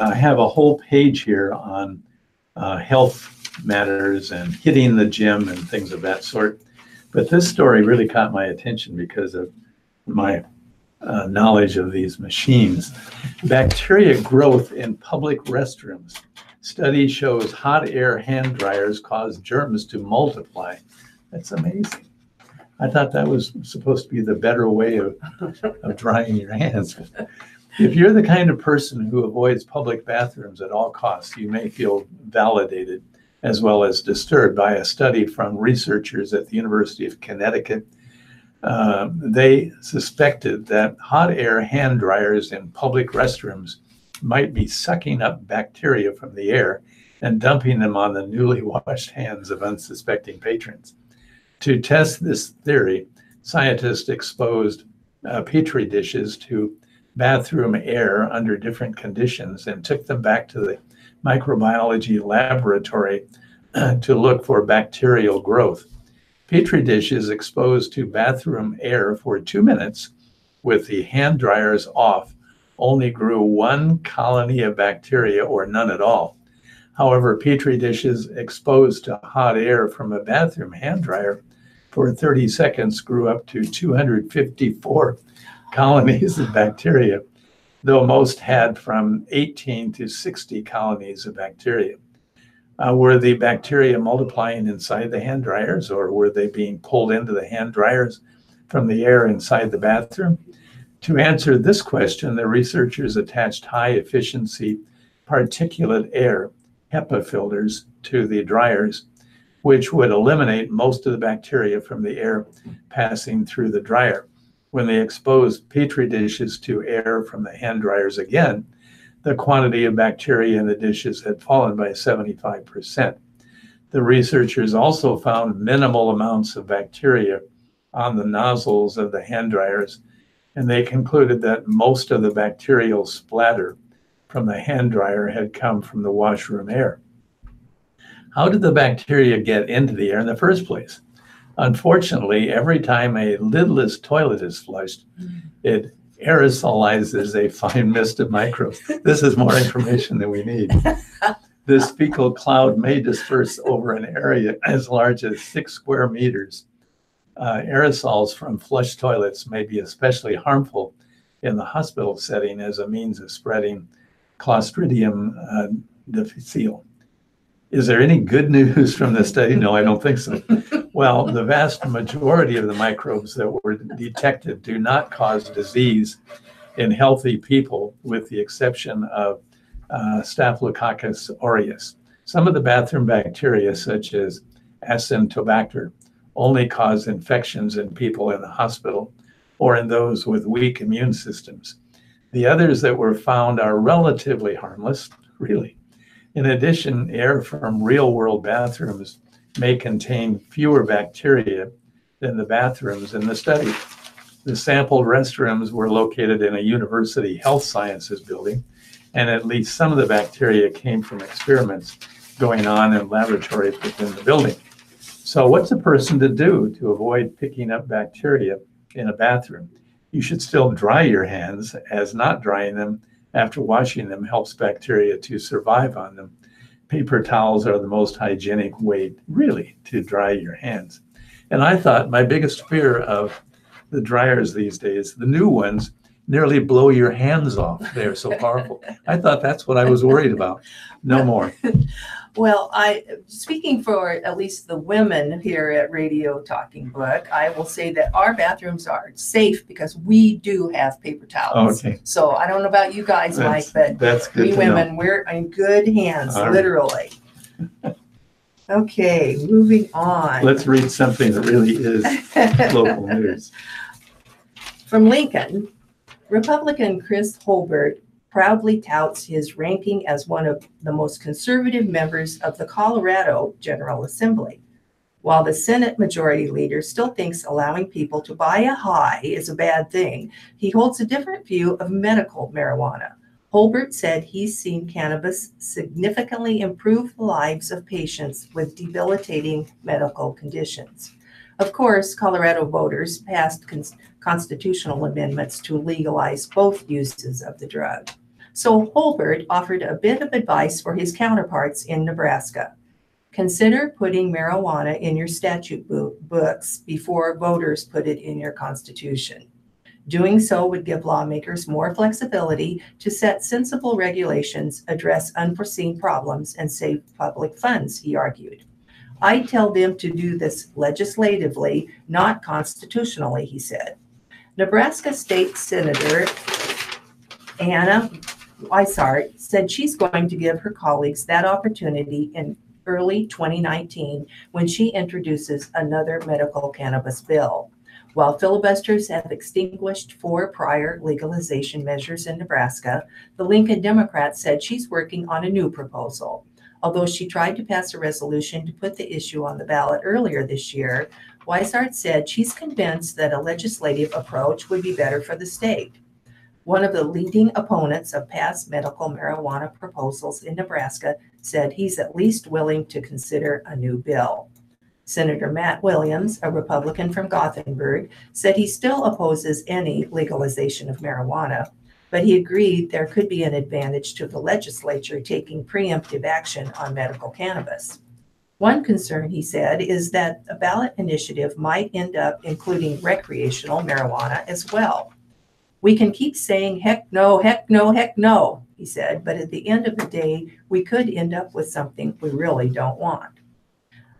have a whole page here on health matters and hitting the gym and things of that sort. But this story really caught my attention because of my knowledge of these machines. Bacteria growth in public restrooms. Study shows hot air hand dryers cause germs to multiply. That's amazing. I thought that was supposed to be the better way of drying your hands. If you're the kind of person who avoids public bathrooms at all costs, you may feel validated as well as disturbed by a study from researchers at the University of Connecticut. They suspected that hot air hand dryers in public restrooms might be sucking up bacteria from the air and dumping them on the newly washed hands of unsuspecting patrons. To test this theory, scientists exposed petri dishes to bathroom air under different conditions and took them back to the microbiology laboratory to look for bacterial growth. Petri dishes exposed to bathroom air for 2 minutes with the hand dryers off only grew 1 colony of bacteria or none at all. However, Petri dishes exposed to hot air from a bathroom hand dryer for 30 seconds grew up to 254 colonies of bacteria, though most had from 18 to 60 colonies of bacteria. Were the bacteria multiplying inside the hand dryers, or were they being pulled into the hand dryers from the air inside the bathroom? To answer this question, the researchers attached high-efficiency particulate air HEPA filters to the dryers, which would eliminate most of the bacteria from the air passing through the dryer. When they exposed Petri dishes to air from the hand dryers again, the quantity of bacteria in the dishes had fallen by 75%. The researchers also found minimal amounts of bacteria on the nozzles of the hand dryers, and they concluded that most of the bacterial splatter from the hand dryer had come from the washroom air. How did the bacteria get into the air in the first place? Unfortunately, every time a lidless toilet is flushed, it aerosolizes a fine mist of microbes. This is more information than we need. This fecal cloud may disperse over an area as large as 6 square meters. Aerosols from flush toilets may be especially harmful in the hospital setting as a means of spreading Clostridium difficile. Is there any good news from this study? No, I don't think so. Well, the vast majority of the microbes that were detected do not cause disease in healthy people, with the exception of Staphylococcus aureus. Some of the bathroom bacteria, such as Acinetobacter, only cause infections in people in the hospital or in those with weak immune systems. The others that were found are relatively harmless, really. In addition, air from real-world bathrooms may contain fewer bacteria than the bathrooms in the study. The sampled restrooms were located in a university health sciences building, and at least some of the bacteria came from experiments going on in laboratories within the building. So what's a person to do to avoid picking up bacteria in a bathroom? You should still dry your hands, as not drying them after washing them helps bacteria to survive on them. Paper towels are the most hygienic way, really, to dry your hands. And I thought my biggest fear of the dryers these days, the new ones, nearly blow your hands off. They're so powerful. I thought that's what I was worried about. No more. Well, speaking for at least the women here at Radio Talking Book, I will say that our bathrooms are safe because we do have paper towels. Okay. So I don't know about you guys, Mike, but we women, we're in good hands, literally. Okay, moving on. Let's read something that really is local news. From Lincoln, Republican Chris Holbert proudly touts his ranking as one of the most conservative members of the Colorado General Assembly. While the Senate Majority Leader still thinks allowing people to buy a high is a bad thing, he holds a different view of medical marijuana. Holbert said he's seen cannabis significantly improve the lives of patients with debilitating medical conditions. Of course, Colorado voters passed constitutional amendments to legalize both uses of the drug. So Holbert offered a bit of advice for his counterparts in Nebraska. Consider putting marijuana in your statute books before voters put it in your constitution. Doing so would give lawmakers more flexibility to set sensible regulations, address unforeseen problems, and save public funds, he argued. I tell them to do this legislatively, not constitutionally, he said. Nebraska State Senator Anna Weissart said she's going to give her colleagues that opportunity in early 2019 when she introduces another medical cannabis bill. While filibusters have extinguished 4 prior legalization measures in Nebraska, the Lincoln Democrat said she's working on a new proposal. Although she tried to pass a resolution to put the issue on the ballot earlier this year, Weissart said she's convinced that a legislative approach would be better for the state. One of the leading opponents of past medical marijuana proposals in Nebraska said he's at least willing to consider a new bill. Senator Matt Williams, a Republican from Gothenburg, said he still opposes any legalization of marijuana, but he agreed there could be an advantage to the legislature taking preemptive action on medical cannabis. One concern, he said, is that a ballot initiative might end up including recreational marijuana as well. We can keep saying heck no, heck no, heck no, he said, but at the end of the day, we could end up with something we really don't want.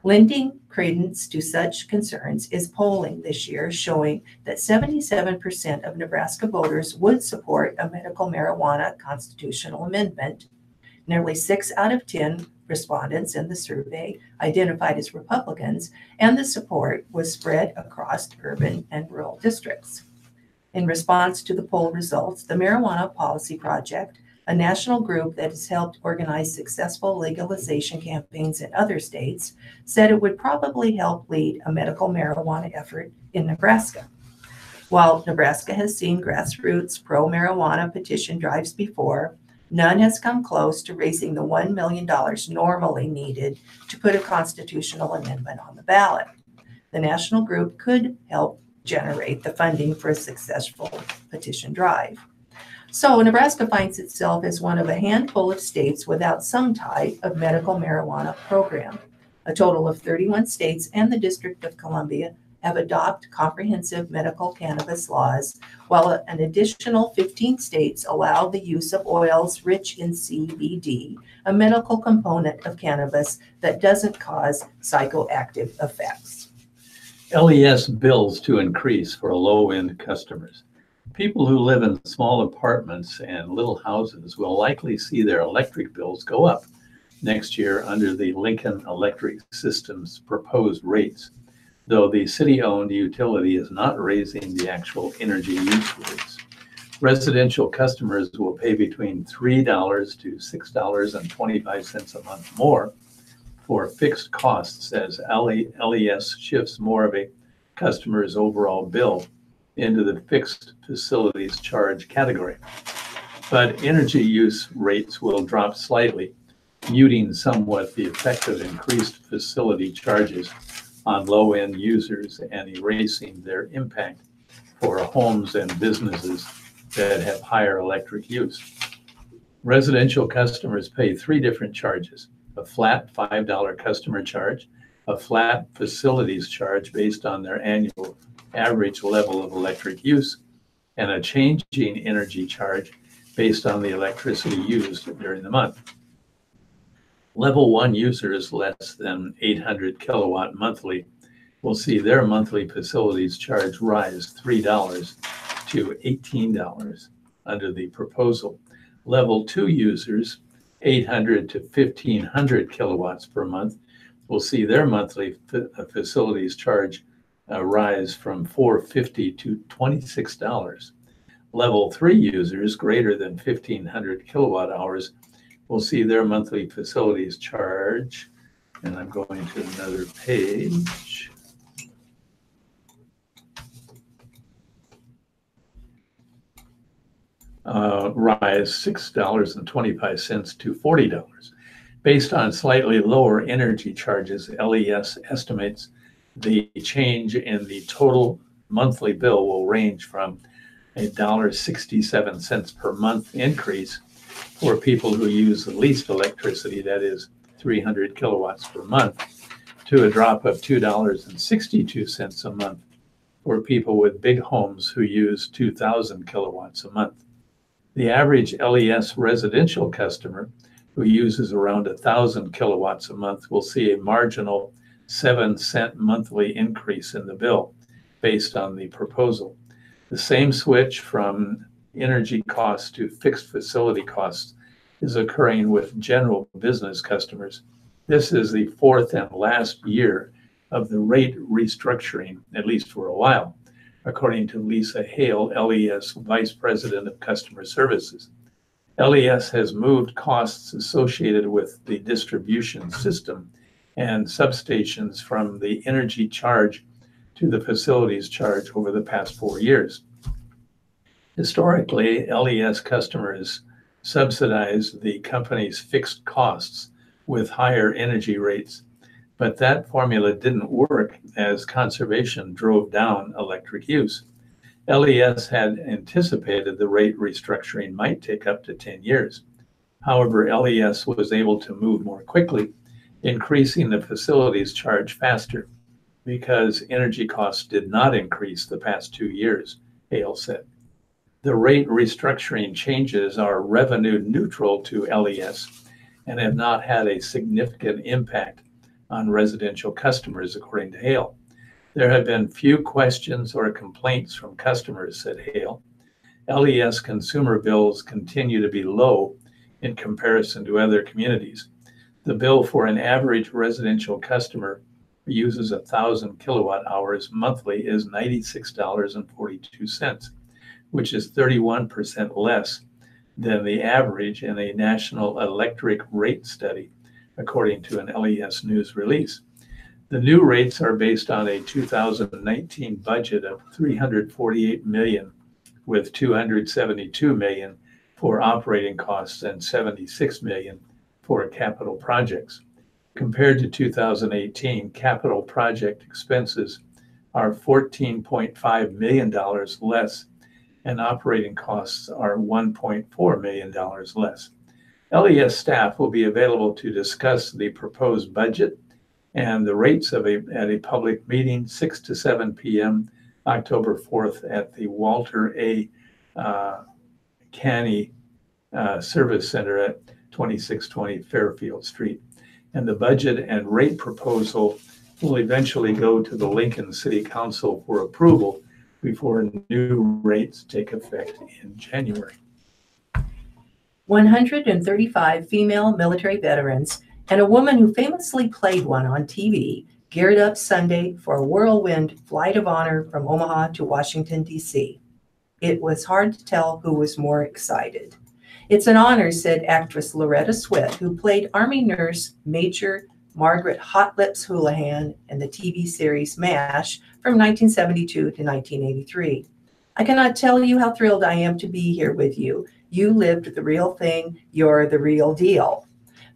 Lending credence to such concerns is polling this year showing that 77% of Nebraska voters would support a medical marijuana constitutional amendment. Nearly 6 out of 10 respondents in the survey identified as Republicans, and the support was spread across urban and rural districts. In response to the poll results, the Marijuana Policy Project, a national group that has helped organize successful legalization campaigns in other states, said it would probably help lead a medical marijuana effort in Nebraska. While Nebraska has seen grassroots pro-marijuana petition drives before, none has come close to raising the $1 million normally needed to put a constitutional amendment on the ballot. The national group could help generate the funding for a successful petition drive. So Nebraska finds itself as one of a handful of states without some type of medical marijuana program. A total of 31 states and the District of Columbia have adopted comprehensive medical cannabis laws, while an additional 15 states allow the use of oils rich in CBD, a medical component of cannabis that doesn't cause psychoactive effects. LES bills to increase for low-end customers. People who live in small apartments and little houses will likely see their electric bills go up next year under the Lincoln Electric System's proposed rates, though the city-owned utility is not raising the actual energy use rates. Residential customers will pay between $3 to $6.25 a month more for fixed costs as LES shifts more of a customer's overall bill into the fixed facilities charge category. But energy use rates will drop slightly, muting somewhat the effect of increased facility charges on low-end users and erasing their impact for homes and businesses that have higher electric use. Residential customers pay 3 different charges: a flat $5 customer charge, a flat facilities charge based on their annual average level of electric use, and a changing energy charge based on the electricity used during the month. Level 1 users less than 800 kilowatt monthly will see their monthly facilities charge rise $3 to $18 under the proposal. Level 2 users 800 to 1500 kilowatts per month will see their monthly facilities charge rise from $4.50 to $26. Level 3 users greater than 1500 kilowatt hours will see their monthly facilities charge, and I'm going to another page, rise $6.25 to $40. Based on slightly lower energy charges, LES estimates the change in the total monthly bill will range from $1.67 per month increase for people who use the least electricity, that is 300 kilowatts per month, to a drop of $2.62 a month for people with big homes who use 2,000 kilowatts a month. The average LES residential customer who uses around 1,000 kilowatts a month will see a marginal 7-cent monthly increase in the bill based on the proposal. The same switch from energy costs to fixed facility costs is occurring with general business customers. This is the fourth and last year of the rate restructuring, at least for a while, according to Lisa Hale, LES Vice President of Customer Services. LES has moved costs associated with the distribution system and substations from the energy charge to the facilities charge over the past 4 years. Historically, LES customers subsidized the company's fixed costs with higher energy rates, but that formula didn't work as conservation drove down electric use. LES had anticipated the rate restructuring might take up to 10 years. However, LES was able to move more quickly, increasing the facilities charge faster because energy costs did not increase the past 2 years, Hale said. The rate restructuring changes are revenue neutral to LES and have not had a significant impact on residential customers, according to Hale. There have been few questions or complaints from customers, said Hale. LES consumer bills continue to be low in comparison to other communities. The bill for an average residential customer who uses 1,000 kilowatt hours monthly is $96.42, which is 31% less than the average in a national electric rate study, according to an LES news release. The new rates are based on a 2019 budget of $348 million, with $272 million for operating costs and $76 million for capital projects. Compared to 2018, capital project expenses are $14.5 million less, and operating costs are $1.4 million less. LES staff will be available to discuss the proposed budget and the rates at a public meeting 6 to 7 p.m. October 4th at the Walter A. Canny Service Center at 2620 Fairfield Street. And the budget and rate proposal will eventually go to the Lincoln City Council for approval before new rates take effect in January. 135 female military veterans and a woman who famously played one on TV geared up Sunday for a whirlwind flight of honor from Omaha to Washington, D.C. It was hard to tell who was more excited. It's an honor, said actress Loretta Swit, who played Army nurse Major Margaret Hot Lips Houlihan in the TV series MASH from 1972 to 1983. I cannot tell you how thrilled I am to be here with you. You lived the real thing. You're the real deal.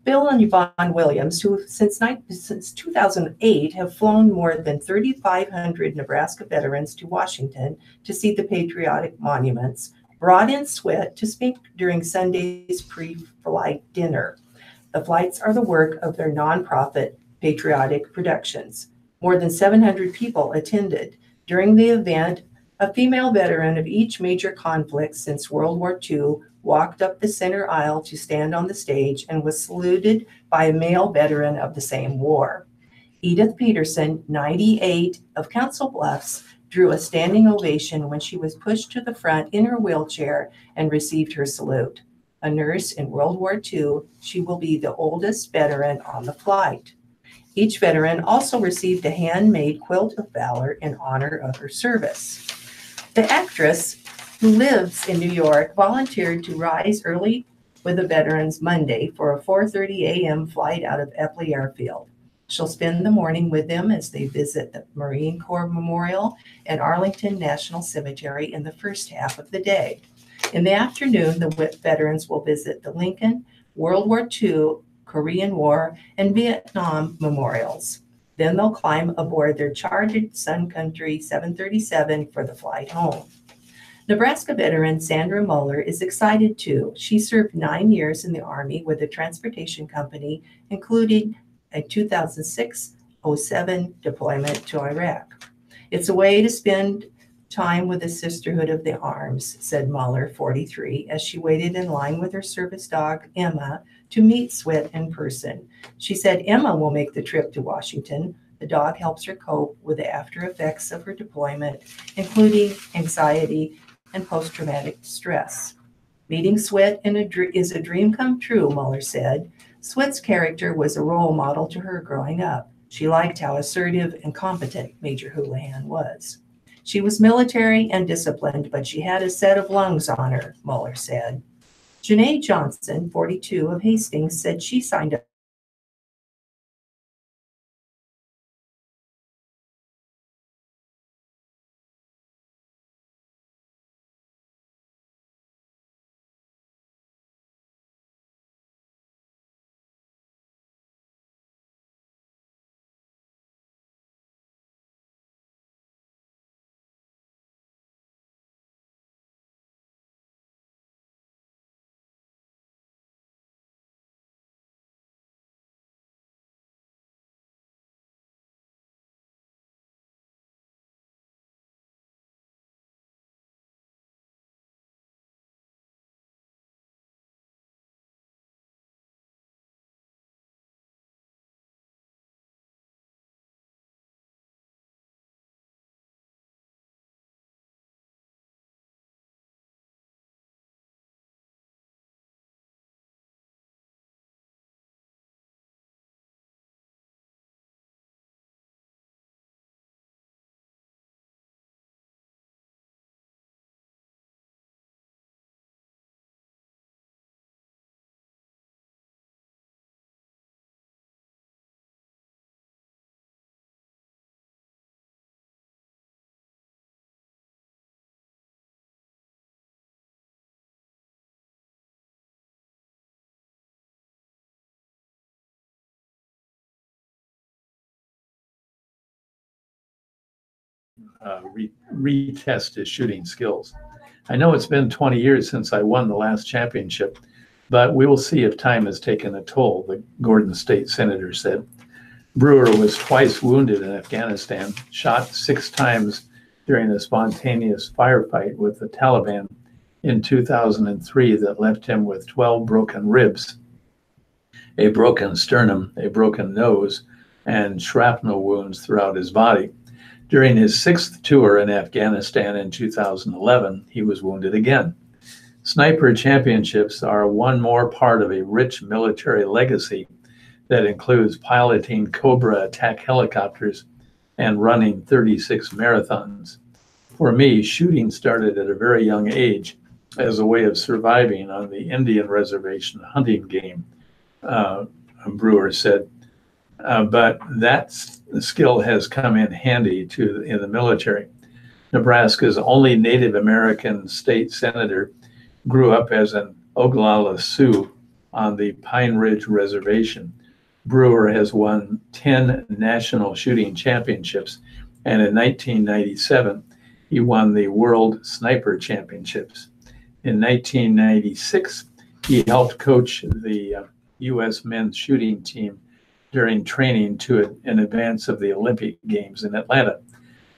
Bill and Yvonne Williams, who since 2008 have flown more than 3,500 Nebraska veterans to Washington to see the patriotic monuments, brought in Swit to speak during Sunday's pre-flight dinner. The flights are the work of their nonprofit, Patriotic Productions. More than 700 people attended. During the event, a female veteran of each major conflict since World War II walked up the center aisle to stand on the stage and was saluted by a male veteran of the same war. Edith Peterson, 98, of Council Bluffs, drew a standing ovation when she was pushed to the front in her wheelchair and received her salute. A nurse in World War II, she will be the oldest veteran on the flight. Each veteran also received a handmade quilt of valor in honor of her service. The actress, who lives in New York, volunteered to rise early with the veterans Monday for a 4:30 a.m. flight out of Epley Airfield. She'll spend the morning with them as they visit the Marine Corps Memorial and Arlington National Cemetery in the first half of the day. In the afternoon, the veterans will visit the Lincoln, World War II, Korean War, and Vietnam memorials. Then they'll climb aboard their chartered Sun Country 737 for the flight home. Nebraska veteran Sandra Muller is excited too. She served 9 years in the Army with a transportation company, including a 2006-07 deployment to Iraq. It's a way to spend time with the Sisterhood of the Arms, said Muller, 43, as she waited in line with her service dog, Emma, to meet Sweat in person. She said Emma will make the trip to Washington. The dog helps her cope with the after effects of her deployment, including anxiety and post-traumatic stress. Meeting Sweat is a dream come true, Muller said. Sweat's character was a role model to her growing up. She liked how assertive and competent Major Houlihan was. She was military and disciplined, but she had a set of lungs on her, Muller said. Janae Johnson, 42, of Hastings, said she signed up retest his shooting skills. I know it's been 20 years since I won the last championship, but we will see if time has taken a toll, the Gordon State Senator said. Brewer was twice wounded in Afghanistan, shot 6 times during a spontaneous firefight with the Taliban in 2003 that left him with 12 broken ribs, a broken sternum, a broken nose, and shrapnel wounds throughout his body. During his 6th tour in Afghanistan in 2011, he was wounded again. Sniper championships are one more part of a rich military legacy that includes piloting Cobra attack helicopters and running 36 marathons. For me, shooting started at a very young age as a way of surviving on the Indian reservation hunting game, Brewer said. But that skill has come in handy in the military. Nebraska's only Native American state senator grew up as an Oglala Sioux on the Pine Ridge Reservation. Brewer has won 10 national shooting championships, and in 1997, he won the World Sniper Championships. In 1996, he helped coach the U.S. men's shooting team during training in advance of the Olympic Games in Atlanta.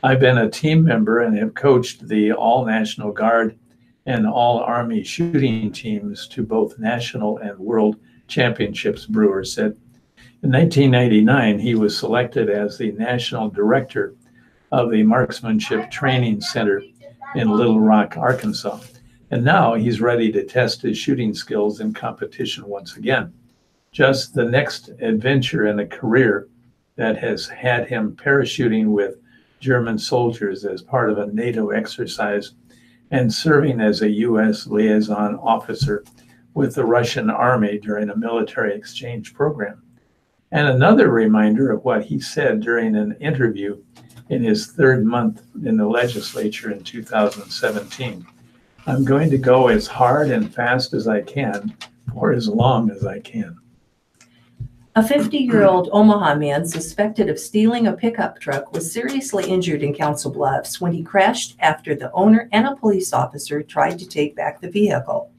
I've been a team member and have coached the All-National Guard and All-Army shooting teams to both national and world championships, Brewer said. In 1999, he was selected as the national director of the Marksmanship Training Center in Little Rock, Arkansas. And now he's ready to test his shooting skills in competition once again. Just the next adventure in a career that has had him parachuting with German soldiers as part of a NATO exercise and serving as a U.S. liaison officer with the Russian army during a military exchange program. And another reminder of what he said during an interview in his 3rd month in the legislature in 2017. I'm going to go as hard and fast as I can for as long as I can. A 50-year-old Omaha man suspected of stealing a pickup truck was seriously injured in Council Bluffs when he crashed after the owner and a police officer tried to take back the vehicle.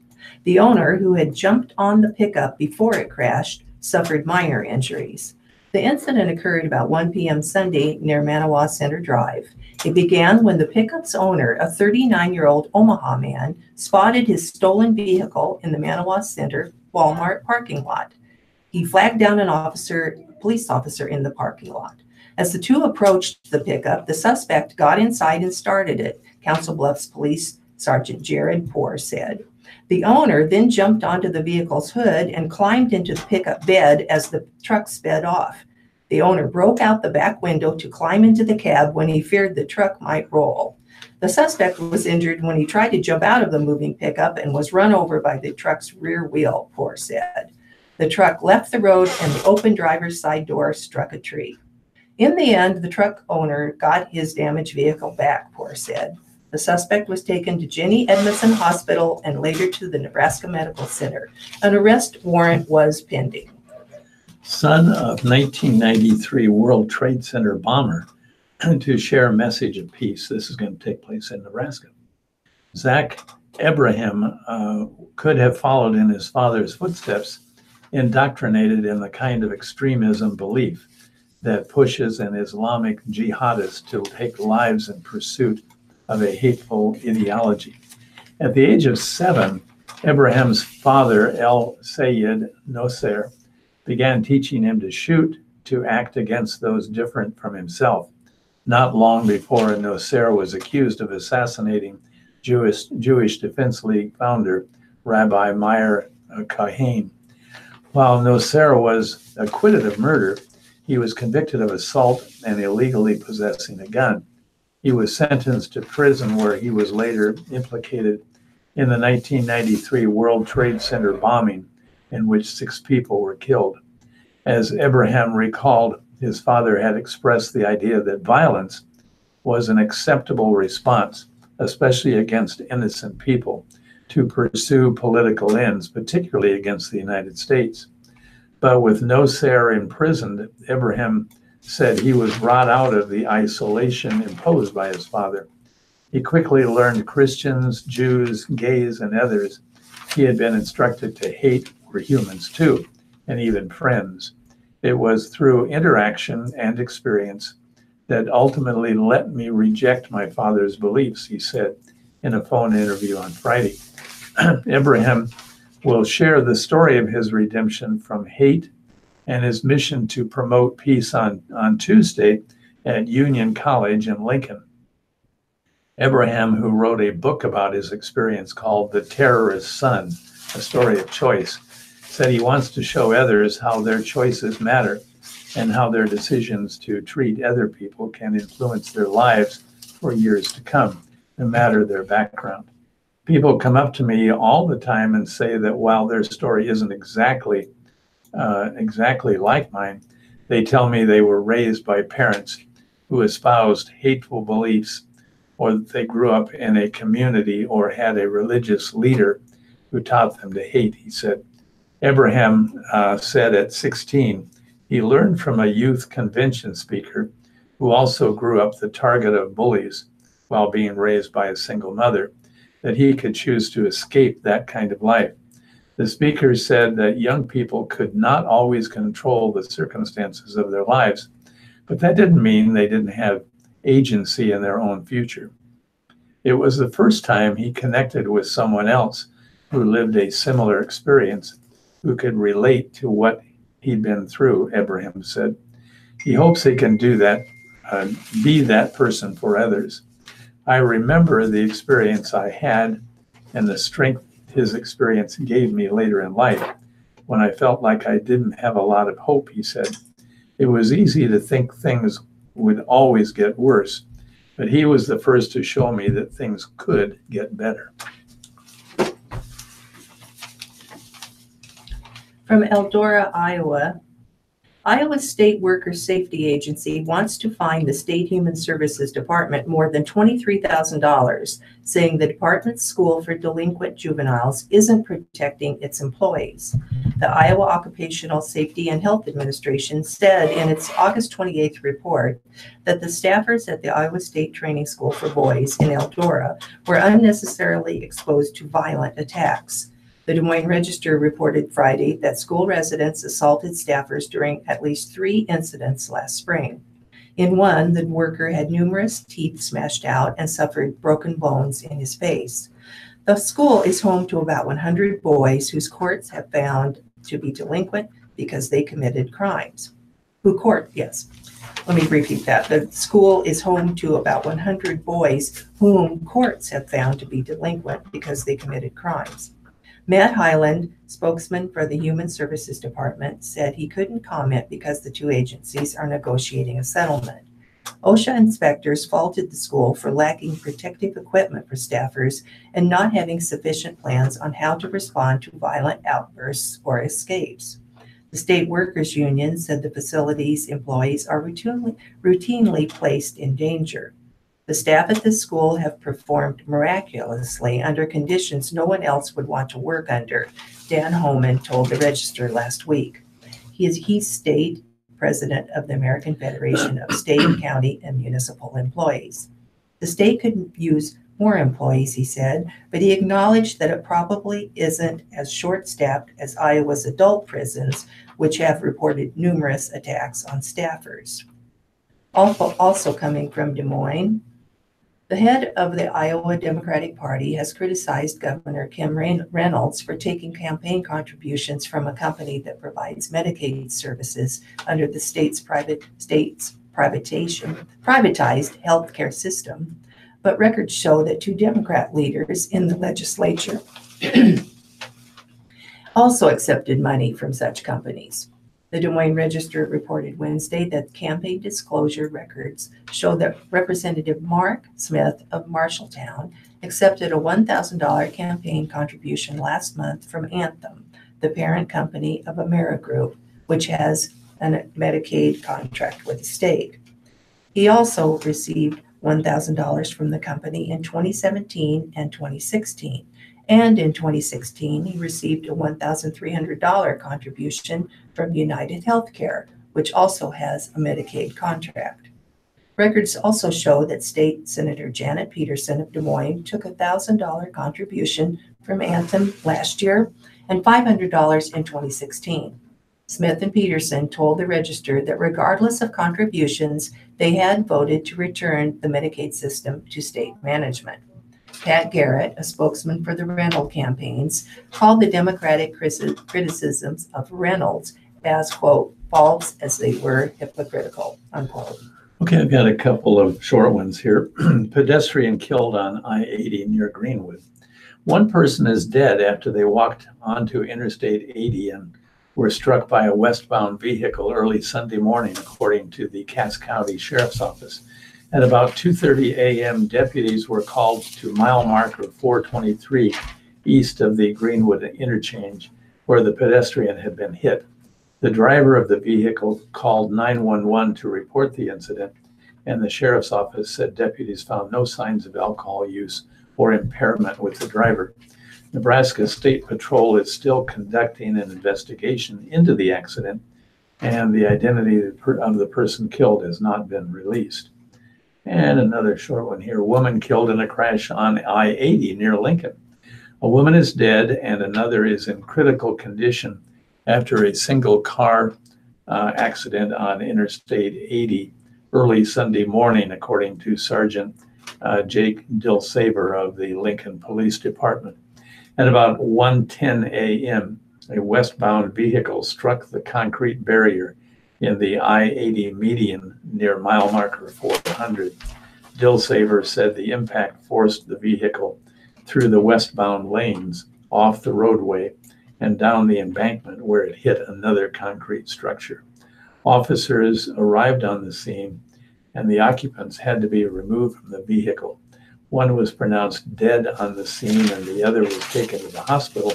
The owner, who had jumped on the pickup before it crashed, suffered minor injuries. The incident occurred about 1 p.m. Sunday near Manawa Center Drive. It began when the pickup's owner, a 39-year-old Omaha man, spotted his stolen vehicle in the Manawa Center Walmart parking lot. He flagged down an police officer in the parking lot. As the two approached the pickup, the suspect got inside and started it, Council Bluffs Police Sergeant Jared Poore said. The owner then jumped onto the vehicle's hood and climbed into the pickup bed as the truck sped off. The owner broke out the back window to climb into the cab when he feared the truck might roll. The suspect was injured when he tried to jump out of the moving pickup and was run over by the truck's rear wheel, Poore said. The truck left the road and the open driver's side door struck a tree. In the end, the truck owner got his damaged vehicle back, Poore said. The suspect was taken to Jenny Edmondson Hospital and later to the Nebraska Medical Center. An arrest warrant was pending. Son of 1993 World Trade Center bomber to share a message of peace. This is going to take place in Nebraska. Zach Abraham could have followed in his father's footsteps, indoctrinated in the kind of extremism belief that pushes an Islamic jihadist to take lives in pursuit of a hateful ideology. At the age of 7, Abraham's father, El Sayed Noser, began teaching him to shoot, to act against those different from himself. Not long before, Noser was accused of assassinating Jewish Defense League founder Rabbi Meir Kahane. While Noser was acquitted of murder, he was convicted of assault and illegally possessing a gun. He was sentenced to prison, where he was later implicated in the 1993 World Trade Center bombing, in which 6 people were killed. As Abraham recalled, his father had expressed the idea that violence was an acceptable response, especially against innocent people, to pursue political ends, particularly against the United States. But with Noser imprisoned, Abraham said he was brought out of the isolation imposed by his father. He quickly learned Christians, Jews, gays, and others he had been instructed to hate were humans too, and even friends. It was through interaction and experience that ultimately let me reject my father's beliefs, he said in a phone interview on Friday. Abraham will share the story of his redemption from hate and his mission to promote peace on Tuesday at Union College in Lincoln. Abraham, who wrote a book about his experience called The Terrorist's Son, A Story of Choice, said he wants to show others how their choices matter and how their decisions to treat other people can influence their lives for years to come, no matter their background. People come up to me all the time and say that while their story isn't exactly like mine, they tell me they were raised by parents who espoused hateful beliefs, or that they grew up in a community or had a religious leader who taught them to hate, he said. Abraham said at 16, he learned from a youth convention speaker who also grew up the target of bullies while being raised by a single mother, that he could choose to escape that kind of life. The speaker said that young people could not always control the circumstances of their lives, but that didn't mean they didn't have agency in their own future. It was the first time he connected with someone else who lived a similar experience, who could relate to what he'd been through, Abraham said. He hopes he can do that, be that person for others. I remember the experience I had and the strength his experience gave me later in life, when I felt like I didn't have a lot of hope, he said. It was easy to think things would always get worse, but he was the first to show me that things could get better. From Eldora, Iowa, Iowa State Workers Safety Agency wants to fine the State Human Services Department more than $23,000, saying the department's school for delinquent juveniles isn't protecting its employees. The Iowa Occupational Safety and Health Administration said in its August 28th report that the staffers at the Iowa State Training School for Boys in Eldora were unnecessarily exposed to violent attacks. The Des Moines Register reported Friday that school residents assaulted staffers during at least 3 incidents last spring. In one, the worker had numerous teeth smashed out and suffered broken bones in his face. The school is home to about 100 boys whose courts have found to be delinquent because they committed crimes. Let me repeat that. The school is home to about 100 boys whom courts have found to be delinquent because they committed crimes. Matt Hyland, spokesman for the Human Services Department, said he couldn't comment because the two agencies are negotiating a settlement. OSHA inspectors faulted the school for lacking protective equipment for staffers and not having sufficient plans on how to respond to violent outbursts or escapes. The State Workers Union said the facility's employees are routinely placed in danger. The staff at this school have performed miraculously under conditions no one else would want to work under, Dan Homan told the Register last week. He's state president of the American Federation of State, County, and Municipal Employees. The state could use more employees, he said, but he acknowledged that it probably isn't as short-staffed as Iowa's adult prisons, which have reported numerous attacks on staffers. Also coming from Des Moines, the head of the Iowa Democratic Party has criticized Governor Kim Reynolds for taking campaign contributions from a company that provides Medicaid services under the state's privatized healthcare system. But records show that 2 Democrat leaders in the legislature also accepted money from such companies. The Des Moines Register reported Wednesday that campaign disclosure records show that Representative Mark Smith of Marshalltown accepted a $1,000 campaign contribution last month from Anthem, the parent company of Amerigroup, which has a Medicaid contract with the state. He also received $1,000 from the company in 2017 and 2016. And in 2016, he received a $1,300 contribution from United Healthcare, which also has a Medicaid contract. Records also show that State Senator Janet Peterson of Des Moines took a $1,000 contribution from Anthem last year and $500 in 2016. Smith and Peterson told the Register that regardless of contributions, they had voted to return the Medicaid system to state management. Pat Garrett, a spokesman for the Reynolds campaigns, called the Democratic criticisms of Reynolds as, quote, false as they were hypocritical, unquote. Okay, I've got a couple of short ones here. Pedestrian killed on I-80 near Greenwood. One person is dead after they walked onto Interstate 80 and were struck by a westbound vehicle early Sunday morning, according to the Cass County Sheriff's Office. At about 2:30 a.m., deputies were called to mile marker 423 east of the Greenwood interchange, where the pedestrian had been hit. The driver of the vehicle called 911 to report the incident, and the sheriff's office said deputies found no signs of alcohol use or impairment with the driver. Nebraska State Patrol is still conducting an investigation into the accident, and the identity of the person killed has not been released. And another short one here. Woman killed in a crash on I-80 near Lincoln. A woman is dead and another is in critical condition after a single car accident on Interstate 80 early Sunday morning, according to Sergeant Jake Dilsaver of the Lincoln Police Department. At about 1:10 a.m., a westbound vehicle struck the concrete barrier in the I-80 median near mile marker 400. Dilsaver said the impact forced the vehicle through the westbound lanes, off the roadway, and down the embankment where it hit another concrete structure. Officers arrived on the scene and the occupants had to be removed from the vehicle. One was pronounced dead on the scene and the other was taken to the hospital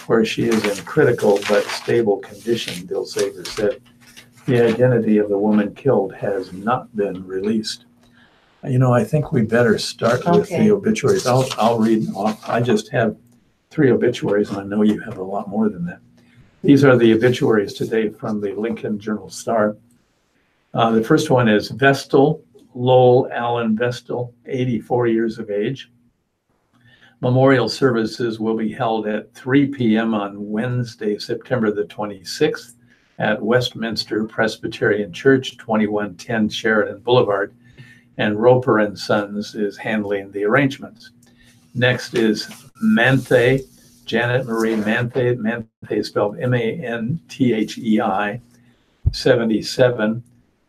where she is in critical but stable condition, Dilsaver said. The identity of the woman killed has not been released. I think we better start with Okay. the obituaries. I'll read off. I just have 3 obituaries, and I know you have a lot more than that. These are the obituaries today from the Lincoln Journal-Star. The first one is Vestal, Lowell Allen Vestal, 84 years of age. Memorial services will be held at 3 p.m. on Wednesday, September the 26th at Westminster Presbyterian Church, 2110 Sheridan Boulevard, and Roper and Sons is handling the arrangements. Next is Manthe, Janet Marie Manthe. Manthe spelled Manthei, 77.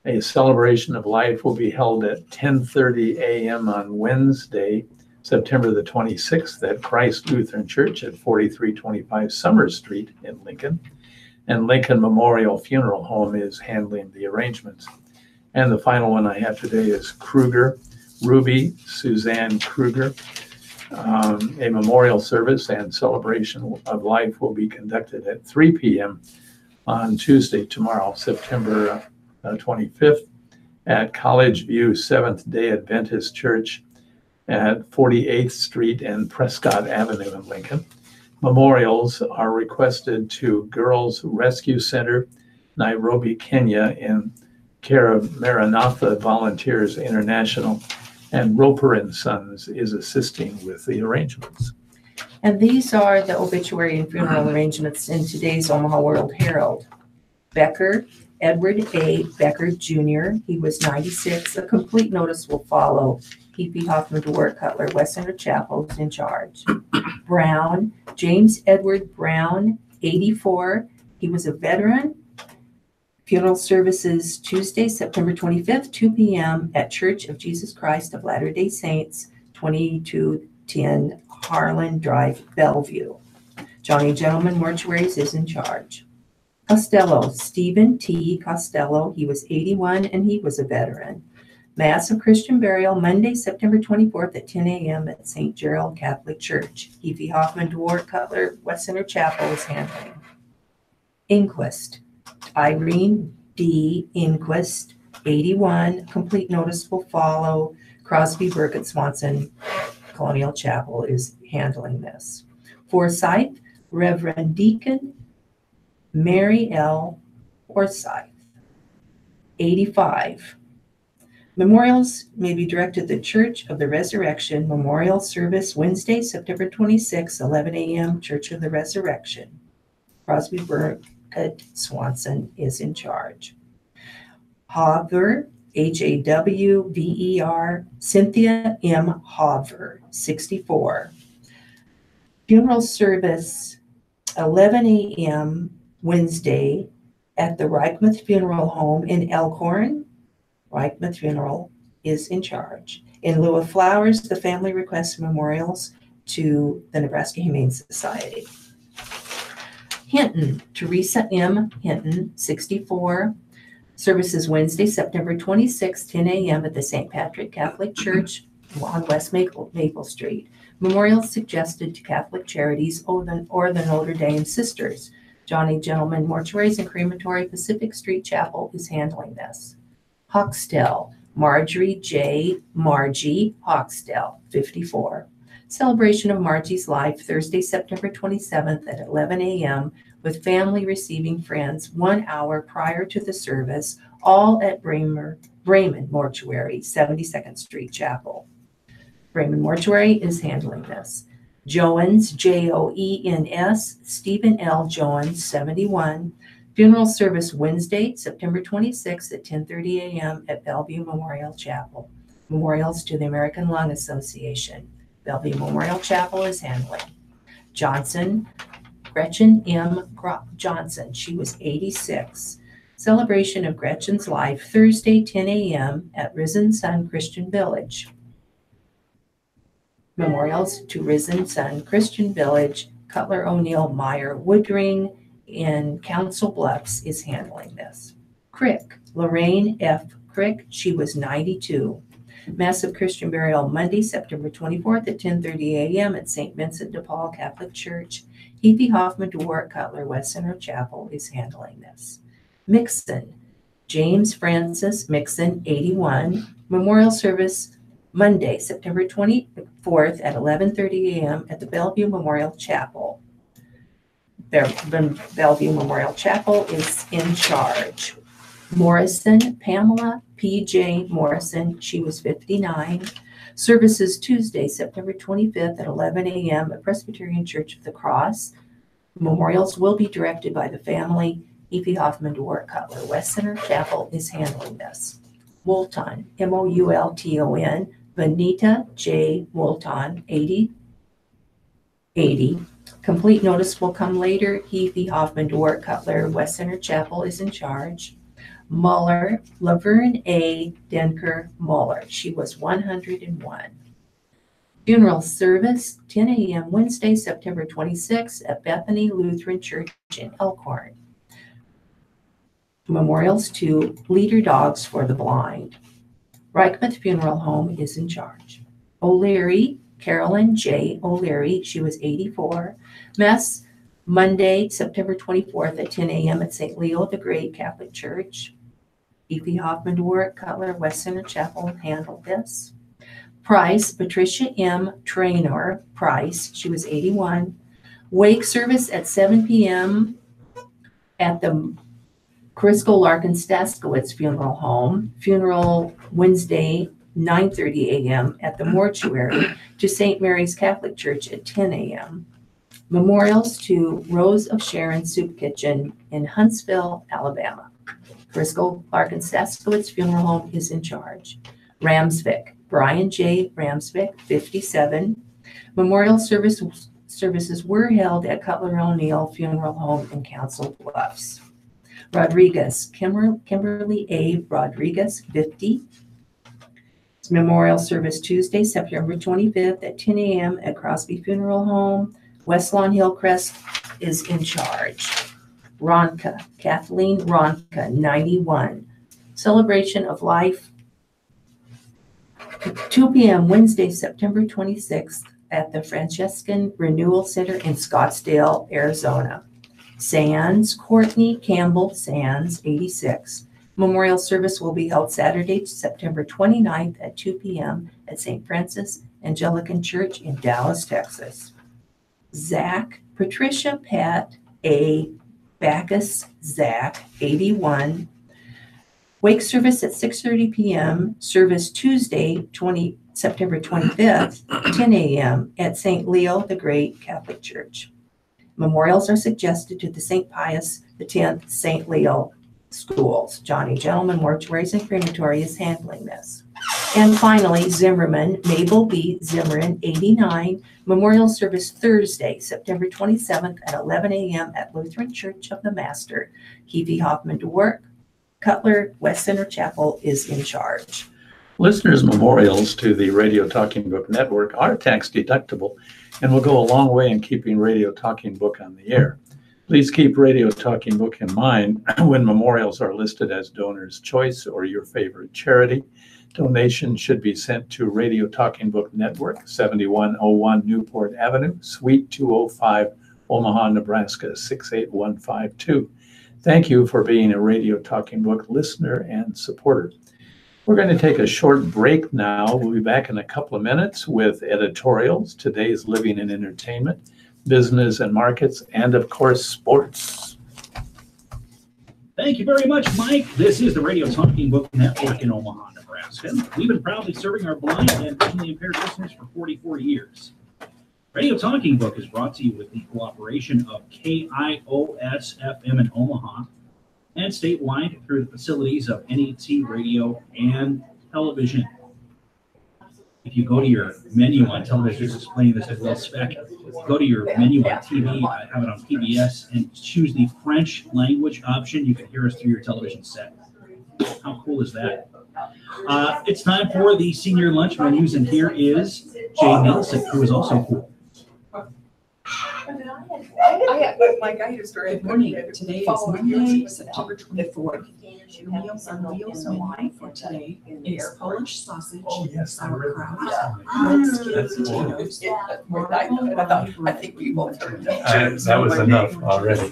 A celebration of life will be held at 10:30 a.m. on Wednesday, September the 26th at Christ Lutheran Church at 4325 Summers Street in Lincoln. And Lincoln Memorial Funeral Home is handling the arrangements. And the final one I have today is Kruger, Ruby Suzanne Kruger. A memorial service and celebration of life will be conducted at 3 p.m. on Tuesday, tomorrow, September 25th at College View Seventh-day Adventist Church at 48th Street and Prescott Avenue in Lincoln. Memorials are requested to Girls Rescue Center, Nairobi, Kenya, in care of Maranatha Volunteers International, and Roper and Sons is assisting with the arrangements. And these are the obituary and funeral arrangements in today's Omaha World Herald. Becker, Edward A. Becker Jr., he was 96. A complete notice will follow. P.P. Hoffman, DeWart Cutler, West Center Chapel is in charge. Brown, James Edward Brown, 84. He was a veteran. Funeral services Tuesday, September 25th, 2 p.m. at Church of Jesus Christ of Latter-day Saints, 2210 Harlan Drive, Bellevue. Johnny Gentleman Mortuaries is in charge. Costello, Stephen T. Costello, he was 81 and he was a veteran. Mass of Christian burial Monday, September 24th at 10 a.m. at St. Gerald Catholic Church. P.P. Hoffman, DeWart Cutler, West Center Chapel is handling. Inquest, Irene D. Inquest, 81. Complete notice will follow. Crosby, Burkett, Swanson, Colonial Chapel is handling this. Forsyth, Reverend Deacon Mary L. Forsyth, 85. Memorials may be directed to the Church of the Resurrection Memorial Service Wednesday, September 26, 11 a.m. Church of the Resurrection. Crosby, Burkett, Swanson is in charge. Haver, Hawer, Cynthia M. Haver, 64. Funeral service 11 a.m. Wednesday at the Reichmuth Funeral Home in Elkhorn. Reichmuth Funeral is in charge. In lieu of flowers, the family requests memorials to the Nebraska Humane Society. Hinton, Teresa M. Hinton, 64. Services Wednesday, September 26, 10 a.m. at the St. Patrick Catholic Church on West Maple Street. Memorials suggested to Catholic Charities or the Notre Dame Sisters. Johnny Gentleman Mortuaries and Crematory Pacific Street Chapel is handling this. Hoxtell, Marjorie J. Margie Hoxtell, 54. Celebration of Margie's life, Thursday, September 27th at 11 a.m. with family receiving friends 1 hour prior to the service, all at Bremen Mortuary, 72nd Street Chapel. Bremen Mortuary is handling this. Joens, Joens, Stephen L. Joens, 71. Funeral service Wednesday, September 26th at 10:30 a.m. at Bellevue Memorial Chapel. Memorials to the American Lung Association. Bellevue Memorial Chapel is handling. Johnson, Gretchen M. Johnson, she was 86. Celebration of Gretchen's life, Thursday, 10 a.m. at Risen Sun Christian Village. Memorials to Risen Sun Christian Village. Cutler O'Neill Meyer Woodring in Council Bluffs is handling this. Crick, Lorraine F. Crick, she was 92. Massive Christian burial Monday, September 24th at 10:30 a.m. at St. Vincent de Paul Catholic Church. P.P. Hoffman, DeWart Cutler, West Center Chapel is handling this. Mixon, James Francis Mixon, 81. Memorial service Monday, September 24th at 11:30 a.m. at the Bellevue Memorial Chapel. Bellevue Memorial Chapel is in charge. Morrison, Pamela P.J. Morrison, she was 59. Services Tuesday, September 25th at 11 a.m. at Presbyterian Church of the Cross. Memorials will be directed by the family. Evie Hoffman, DeWart Cutler. West Center Chapel is handling this. Moulton, M-O-U-L-T-O-N, Benita J. Moulton, 80. Complete notice will come later. Evie Hoffman, DeWart Cutler. West Center Chapel is in charge. Muller, Laverne A. Denker Muller. She was 101. Funeral service, 10 a.m. Wednesday, September 26th at Bethany Lutheran Church in Elkhorn. Memorials to Leader Dogs for the Blind. Reichmuth Funeral Home is in charge. O'Leary, Carolyn J. O'Leary, she was 84. Mass Monday, September 24th at 10 a.m. at St. Leo the Great Catholic Church. Evie Hoffman, DeWart Cutler, West Center Chapel handled this. Price, Patricia M. Traynor Price, she was 81. Wake service at 7 p.m. at the Crisco Larkin Staskowitz Funeral Home. Funeral Wednesday, 9:30 a.m. at the mortuary to St. Mary's Catholic Church at 10 a.m. Memorials to Rose of Sharon Soup Kitchen in Huntsville, Alabama. Crisco Larkin Staskowitz Funeral Home is in charge. Ramsvik, Brian J. Ramsvik, 57. Memorial services were held at Cutler O'Neill Funeral Home in Council Bluffs. Rodriguez, Kimberly A. Rodriguez, 50. Memorial service Tuesday, September 25th at 10 a.m. at Crosby Funeral Home. West Lawn Hillcrest is in charge. Ronka, Kathleen Ronka, 91. Celebration of Life, 2 p.m. Wednesday, September 26th at the Franciscan Renewal Center in Scottsdale, Arizona. Sands, Courtney Campbell Sands, 86. Memorial service will be held Saturday, September 29th at 2 p.m. at St. Francis Anglican Church in Dallas, Texas. Zach, Patricia Pat A. Backus Zach, 81. Wake service at 6:30 p.m. Service Tuesday, September 25th, 10 a.m. at St. Leo the Great Catholic Church. Memorials are suggested to the St. Pius X St. Leo schools. Johnny Gentleman Mortuaries and Crematory is handling this. And finally, Zimmerman, Mabel B. Zimmerman, 89. Memorial service Thursday, September 27th at 11 a.m. at Lutheran Church of the Master. Evie Hoffman, DeWart Cutler, West Center Chapel is in charge. Listeners' memorials to the Radio Talking Book Network are tax deductible and will go a long way in keeping Radio Talking Book on the air. Please keep Radio Talking Book in mind when memorials are listed as donor's choice or your favorite charity. Donations should be sent to Radio Talking Book Network, 7101 Newport Avenue, Suite 205, Omaha, Nebraska, 68152. Thank you for being a Radio Talking Book listener and supporter. We're going to take a short break now. We'll be back in a couple of minutes with editorials, today's living and entertainment, business and markets, and of course, sports. Thank you very much, Mike. This is the Radio Talking Book Network in Omaha, Nebraska. We've been proudly serving our blind and visually impaired listeners for 44 years. Radio Talking Book is brought to you with the cooperation of KIOS-FM in Omaha and statewide through the facilities of NET Radio and Television. If you go to your menu on television, just explaining this at Will Speck, go to your menu on TV, I have it on PBS, and choose the French language option. You can hear us through your television set. How cool is that? It's time for the senior lunch menus, and here is Jay Nelson, who is also cool. Good morning. Today is Monday, September 24th. The Meals on Wheels menu for today is Polish sausage, sauerkraut, red skin potatoes, I think we both heard that was enough already.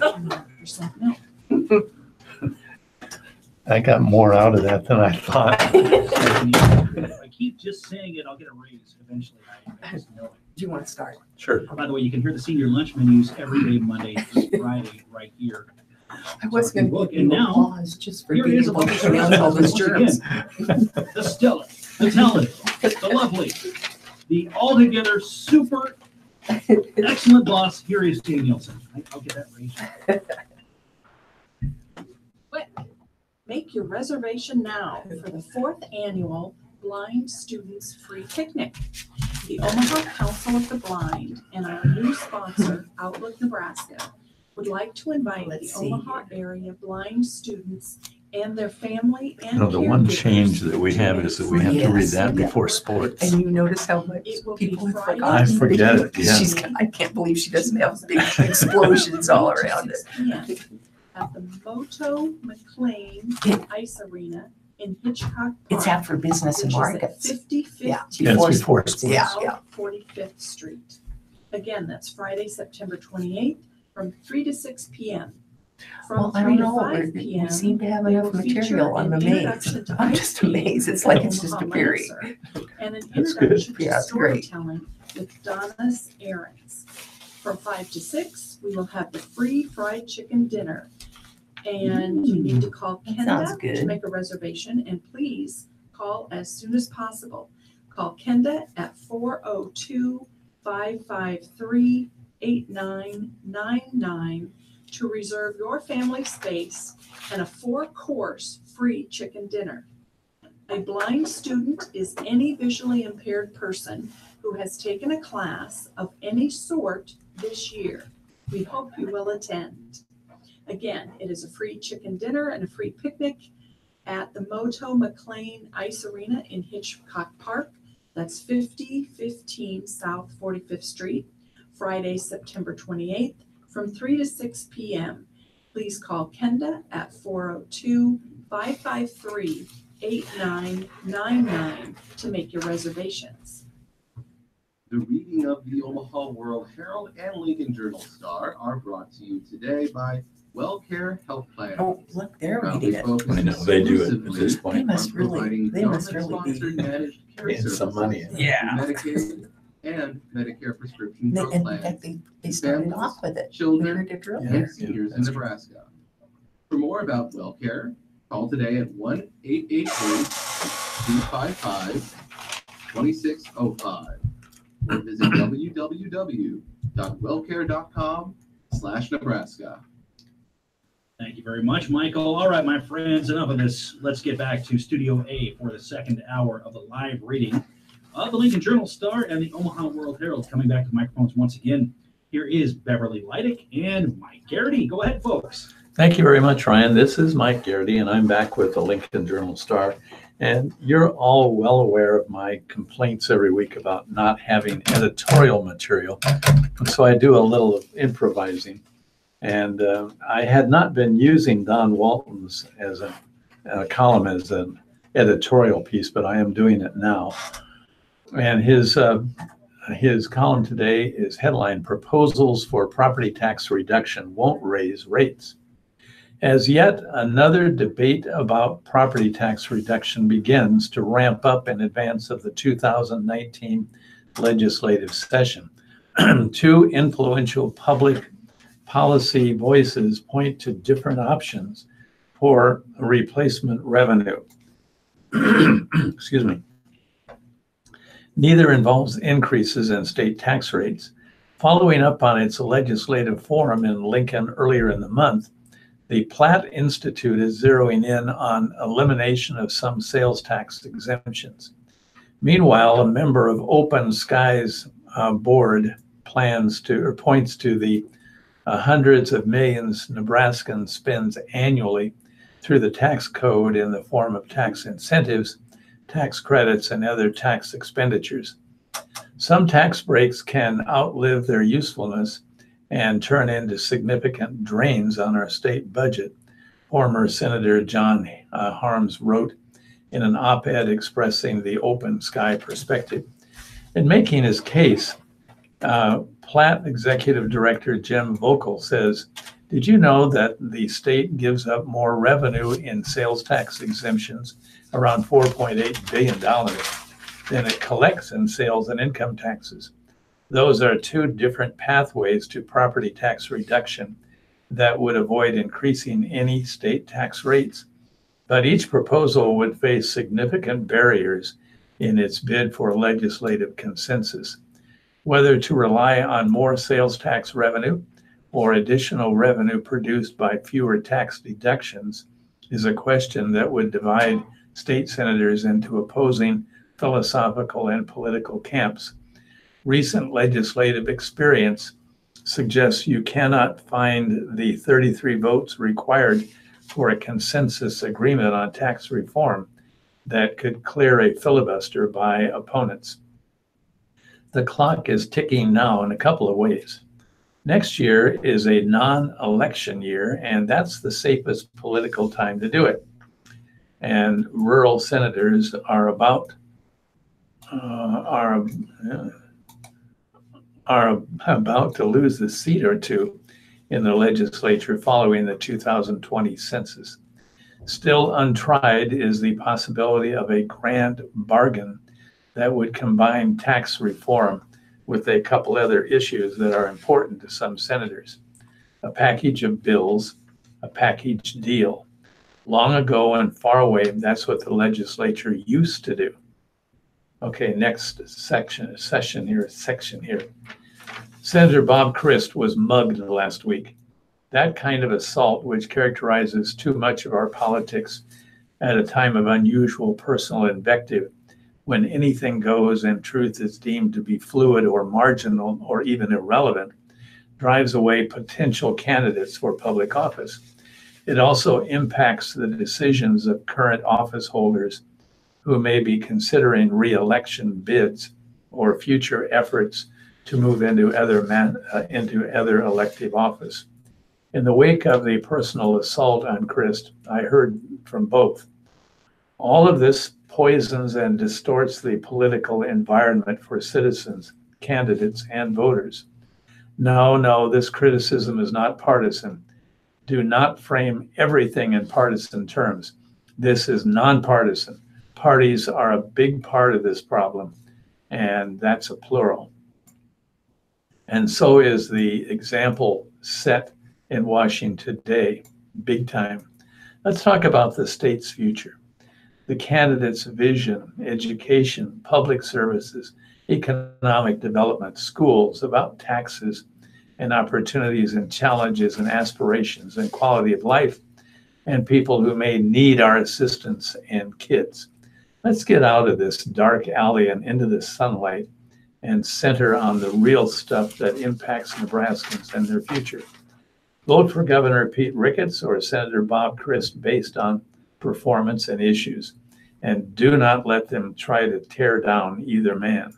I got more out of that than I thought. If I keep just saying it, I'll get a raise eventually. I just know it. Do you want to start? Sure. By the way, you can hear the senior lunch menus every day, Monday through Friday, right here. I was going to Book, give and you now, applause just for here being is able about to pronounce all those germs. The stellar, the talented, the lovely, the altogether super excellent boss. Here is Jay Nielsen. I'll get that raise. Make your reservation now for the 4th annual Blind Students Free Picnic. The Omaha Council of the Blind and our new sponsor, Outlook Nebraska, would like to invite Let's the see. Omaha area blind students and their family and No, the one caregivers change that we have is that we have to read Yes. that before sports. And you notice how much It will be people have Friday. forgotten. I forget it, yeah. I can't believe she doesn't have big explosions all around it. 6 p.m. at the Moto McLean Ice Arena in Hitchcock Park. It's out for business and markets. 5015 Yeah. Yeah, it's before sports. Yeah, South yeah. 45th Street. Again, that's Friday, September 28th from 3 to 6 p.m. Well, From I 3 don't to know, 5 we p.m. seem to have we enough will feature material. I'm an amazed. introduction to I'm ice just skating amazed. It's with like it's just Omaha appearing. Lancer, and an That's good. introduction to Yeah, it's great. storytelling with Donna's Aarons. From 5 to 6, we will have the free fried chicken dinner. And you need to call That sounds Kenda good. to make a reservation, and please call as soon as possible. Call Kenda at 402-553-8999 to reserve your family space and a 4-course free chicken dinner. A blind student is any visually impaired person who has taken a class of any sort this year. We hope you will attend. Again, it is a free chicken dinner and a free picnic at the Moto McLean Ice Arena in Hitchcock Park. That's 5015 South 45th Street, Friday, September 28th from 3 to 6 p.m. Please call Kenda at 402-553-8999 to make your reservations. The reading of the Omaha World Herald and Lincoln Journal Star are brought to you today by WellCare Health Plans. Oh, look, they're Proudly reading it. focused I know, they do it at exclusively this They point. must on really, providing they must really government-sponsored be. managed care Getting some services money. through Yeah. Medicaid and Medicare prescription drug And in plans, fact, they started families, off with it. We children, heard it earlier. and seniors in that's true. Nebraska. For more about WellCare, call today at 1-888-255-2605 or visit www.wellcare.com/Nebraska. Thank you very much, Michael. All right, my friends, enough of this. Let's get back to Studio A for the second hour of the live reading of the Lincoln Journal Star and the Omaha World Herald. Coming back to the microphones once again, here is Beverly Leidick and Mike Garrity. Go ahead, folks. Thank you very much, Ryan. This is Mike Garrity, and I'm back with the Lincoln Journal Star. And you're all well aware of my complaints every week about not having editorial material. So I do a little of improvising. And I had not been using Don Walton's as a column as an editorial piece, but I am doing it now. And his column today is headline, Proposals for Property Tax Reduction Won't Raise Rates. As yet another debate about property tax reduction begins to ramp up in advance of the 2019 legislative session. Two influential public policy voices point to different options for replacement revenue. Excuse me. Neither involves increases in state tax rates. Following up on its legislative forum in Lincoln earlier in the month, the Platt Institute is zeroing in on elimination of some sales tax exemptions. Meanwhile, a member of Open Skies board points to the hundreds of millions Nebraskan spends annually through the tax code in the form of tax incentives, tax credits, and other tax expenditures. Some tax breaks can outlive their usefulness and turn into significant drains on our state budget, former Senator John Harms wrote in an op-ed expressing the Open Sky perspective. In making his case, Platt Executive Director Jim Vogel says Did you know that the state gives up more revenue in sales tax exemptions, around $4.8 billion, than it collects in sales and income taxes? Those are two different pathways to property tax reduction that would avoid increasing any state tax rates. But each proposal would face significant barriers in its bid for legislative consensus. Whether to rely on more sales tax revenue or additional revenue produced by fewer tax deductions is a question that would divide state senators into opposing philosophical and political camps. Recent legislative experience suggests you cannot find the 33 votes required for a consensus agreement on tax reform that could clear a filibuster by opponents. The clock is ticking now in a couple of ways. Next year is a non-election year, and that's the safest political time to do it. And rural senators are about to lose a seat or two in the legislature following the 2020 census. Still untried is the possibility of a grand bargain that would combine tax reform with a couple other issues that are important to some senators. A package of bills, a package deal. Long ago and far away, that's what the legislature used to do. Okay, next section here. Senator Bob Christ was mugged last week. That kind of assault, which characterizes too much of our politics at a time of unusual personal invective, when anything goes and truth is deemed to be fluid or marginal or even irrelevant, drives away potential candidates for public office. It also impacts the decisions of current office holders who may be considering re-election bids or future efforts to move into other elective office. In the wake of the personal assault on Christ, I heard from both. All of this poisons and distorts the political environment for citizens, candidates, and voters. No, this criticism is not partisan. Do not frame everything in partisan terms. This is nonpartisan. Parties are a big part of this problem, and that's a plural. And so is the example set in Washington today, big time. Let's talk about the state's future. The candidate's vision, education, public services, economic development, schools, about taxes and opportunities and challenges and aspirations and quality of life, and people who may need our assistance and kids. Let's get out of this dark alley and into the sunlight and center on the real stuff that impacts Nebraskans and their future. Vote for Governor Pete Ricketts or Senator Bob Christ based on performance and issues, and do not let them try to tear down either man.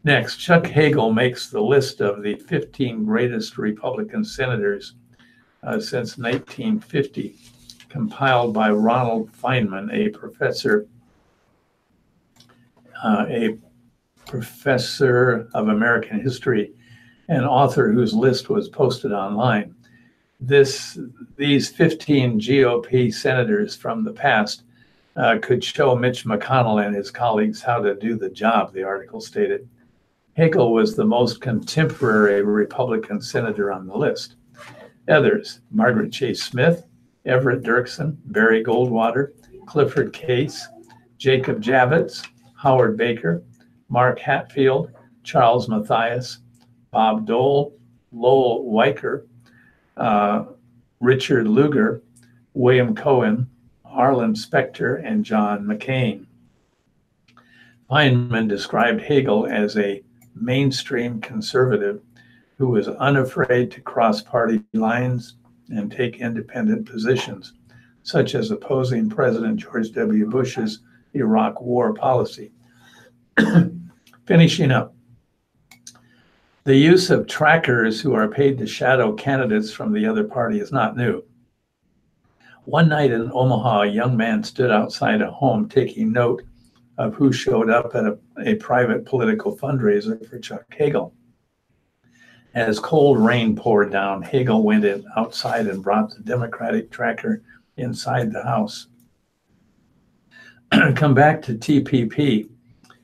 Next, Chuck Hagel makes the list of the 15 greatest Republican senators since 1950, compiled by Ronald Feynman, a professor of American history and author whose list was posted online. These 15 GOP senators from the past could show Mitch McConnell and his colleagues how to do the job, the article stated. Hagel was the most contemporary Republican senator on the list. Others, Margaret Chase Smith, Everett Dirksen, Barry Goldwater, Clifford Case, Jacob Javits, Howard Baker, Mark Hatfield, Charles Mathias, Bob Dole, Lowell Weicker, Richard Lugar, William Cohen, Arlen Specter, and John McCain. Feynman described Hagel as a mainstream conservative who was unafraid to cross party lines and take independent positions, such as opposing President George W. Bush's Iraq war policy. Finishing up, the use of trackers who are paid to shadow candidates from the other party is not new. One night in Omaha, a young man stood outside a home taking note of who showed up at a private political fundraiser for Chuck Hagel. As cold rain poured down, Hagel went outside and brought the Democratic tracker inside the house. Come back to TPP.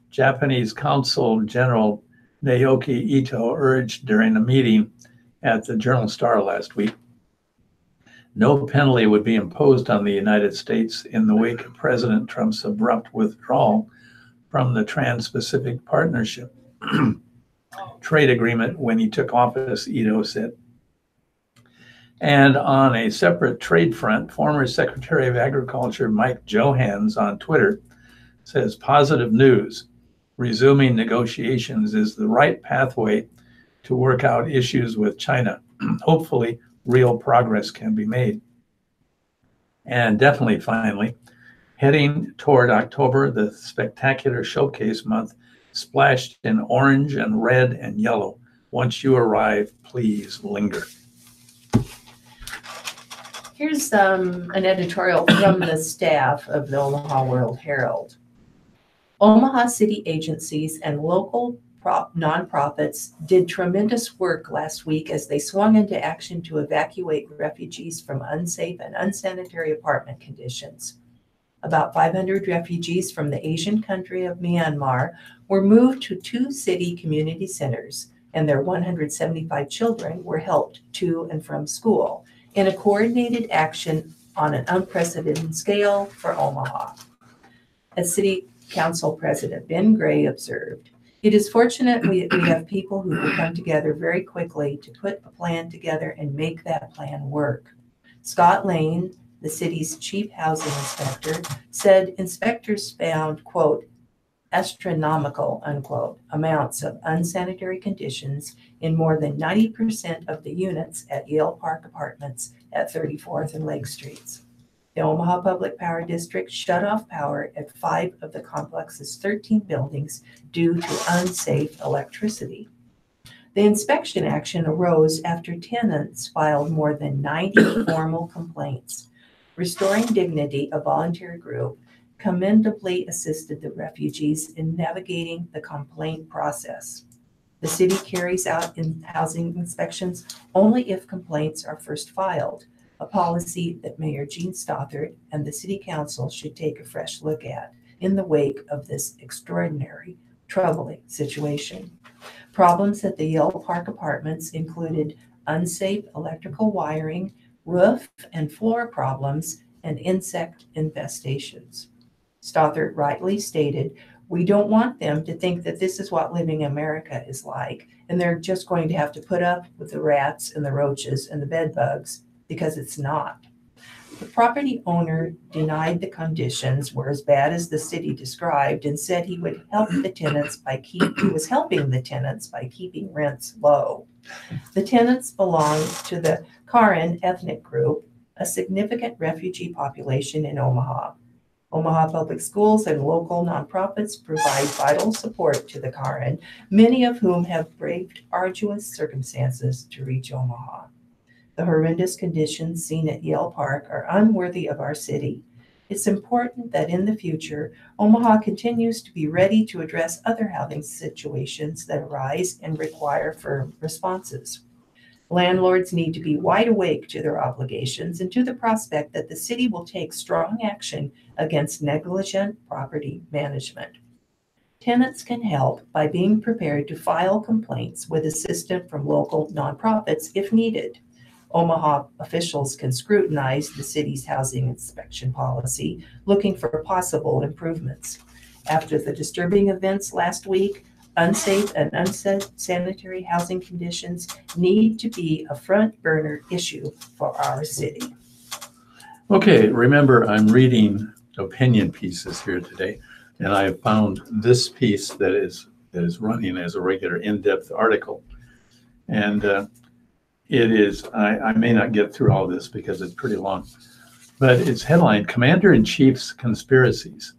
Japanese Consul General Naoki Ito urged during a meeting at the Journal Star last week, no penalty would be imposed on the United States in the wake of President Trump's abrupt withdrawal from the Trans-Pacific Partnership trade agreement when he took office, Ito said. And on a separate trade front, former Secretary of Agriculture Mike Johans on Twitter says positive news. Resuming negotiations is the right pathway to work out issues with China. Hopefully, real progress can be made. And definitely, finally, heading toward October, the spectacular showcase month splashed in orange and red and yellow. Once you arrive, please linger. Here's an editorial from the staff of the Omaha World Herald. Omaha city agencies and local nonprofits did tremendous work last week as they swung into action to evacuate refugees from unsafe and unsanitary apartment conditions. About 500 refugees from the Asian country of Myanmar were moved to 2 city community centers, and their 175 children were helped to and from school in a coordinated action on an unprecedented scale for Omaha. As City Council President Ben Gray observed, it is fortunate we have people who can come together very quickly to put a plan together and make that plan work. Scott Lane, the city's chief housing inspector, said inspectors found, quote, astronomical, unquote, amounts of unsanitary conditions in more than 90% of the units at Yale Park Apartments at 34th and Lake Streets. The Omaha Public Power District shut off power at 5 of the complex's 13 buildings due to unsafe electricity. The inspection action arose after tenants filed more than 90 formal complaints. Restoring Dignity, a volunteer group, commendably assisted the refugees in navigating the complaint process. The city carries out housing inspections only if complaints are first filed, a policy that Mayor Gene Stothert and the City Council should take a fresh look at in the wake of this extraordinary, troubling situation. Problems at the Yale Park Apartments included unsafe electrical wiring, roof and floor problems, and insect infestations. Stothert rightly stated, "We don't want them to think that this is what living in America is like, and they're just going to have to put up with the rats and the roaches and the bed bugs, because it's not." The property owner denied the conditions were as bad as the city described and said he would help the tenants he was helping the tenants by keeping rents low. The tenants belong to the Karen ethnic group, a significant refugee population in Omaha. Omaha Public Schools and local nonprofits provide vital support to the Karen, many of whom have braved arduous circumstances to reach Omaha. The horrendous conditions seen at Yale Park are unworthy of our city. It's important that in the future, Omaha continues to be ready to address other housing situations that arise and require firm responses. Landlords need to be wide awake to their obligations and to the prospect that the city will take strong action against negligent property management. Tenants can help by being prepared to file complaints with assistance from local nonprofits if needed. Omaha officials can scrutinize the city's housing inspection policy, looking for possible improvements. After the disturbing events last week, unsafe and unsanitary housing conditions need to be a front burner issue for our city. Okay, remember I'm reading opinion pieces here today, and I found this piece that is running as a regular in-depth article. And it is, I may not get through all this because it's pretty long, but it's headlined Commander-in-Chief's Conspiracies.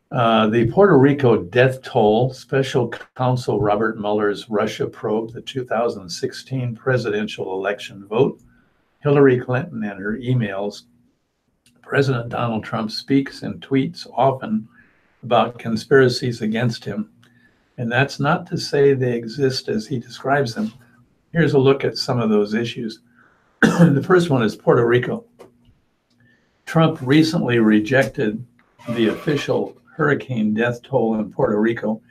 The Puerto Rico death toll, Special Counsel Robert Mueller's Russia probe, the 2016 presidential election vote, Hillary Clinton and her emails. President Donald Trump speaks and tweets often about conspiracies against him. And that's not to say they exist as he describes them. Here's a look at some of those issues. The first one is Puerto Rico. Trump recently rejected the official hurricane death toll in Puerto Rico,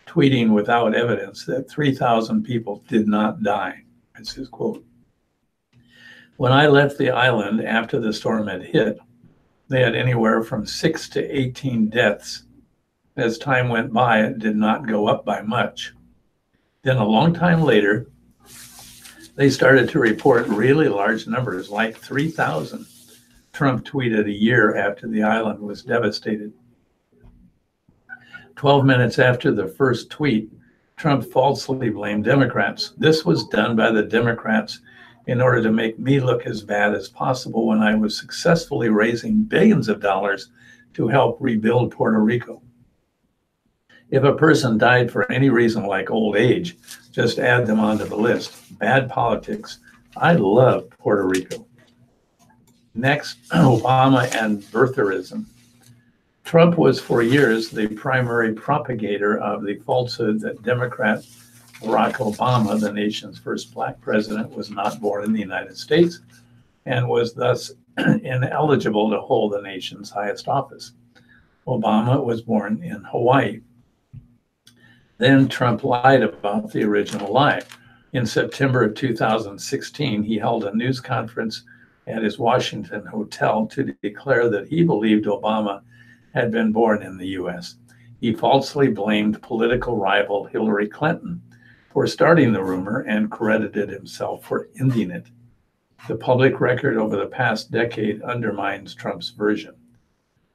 tweeting without evidence that 3,000 people did not die. That's his quote. When I left the island after the storm had hit, they had anywhere from 6 to 18 deaths. As time went by, it did not go up by much. Then a long time later, they started to report really large numbers, like 3,000. Trump tweeted a year after the island was devastated. 12 minutes after the first tweet, Trump falsely blamed Democrats. This was done by the Democrats in order to make me look as bad as possible when I was successfully raising billions of dollars to help rebuild Puerto Rico. If a person died for any reason like old age, just add them onto the list. Bad politics. I love Puerto Rico. Next, Obama and birtherism. Trump was for years the primary propagator of the falsehood that Democrat Barack Obama, the nation's first black president, was not born in the United States and was thus ineligible to hold the nation's highest office. Obama was born in Hawaii. Then Trump lied about the original lie. In September of 2016, he held a news conference at his Washington hotel to declare that he believed Obama had been born in the U.S. He falsely blamed political rival Hillary Clinton for starting the rumor and credited himself for ending it. The public record over the past decade undermines Trump's version.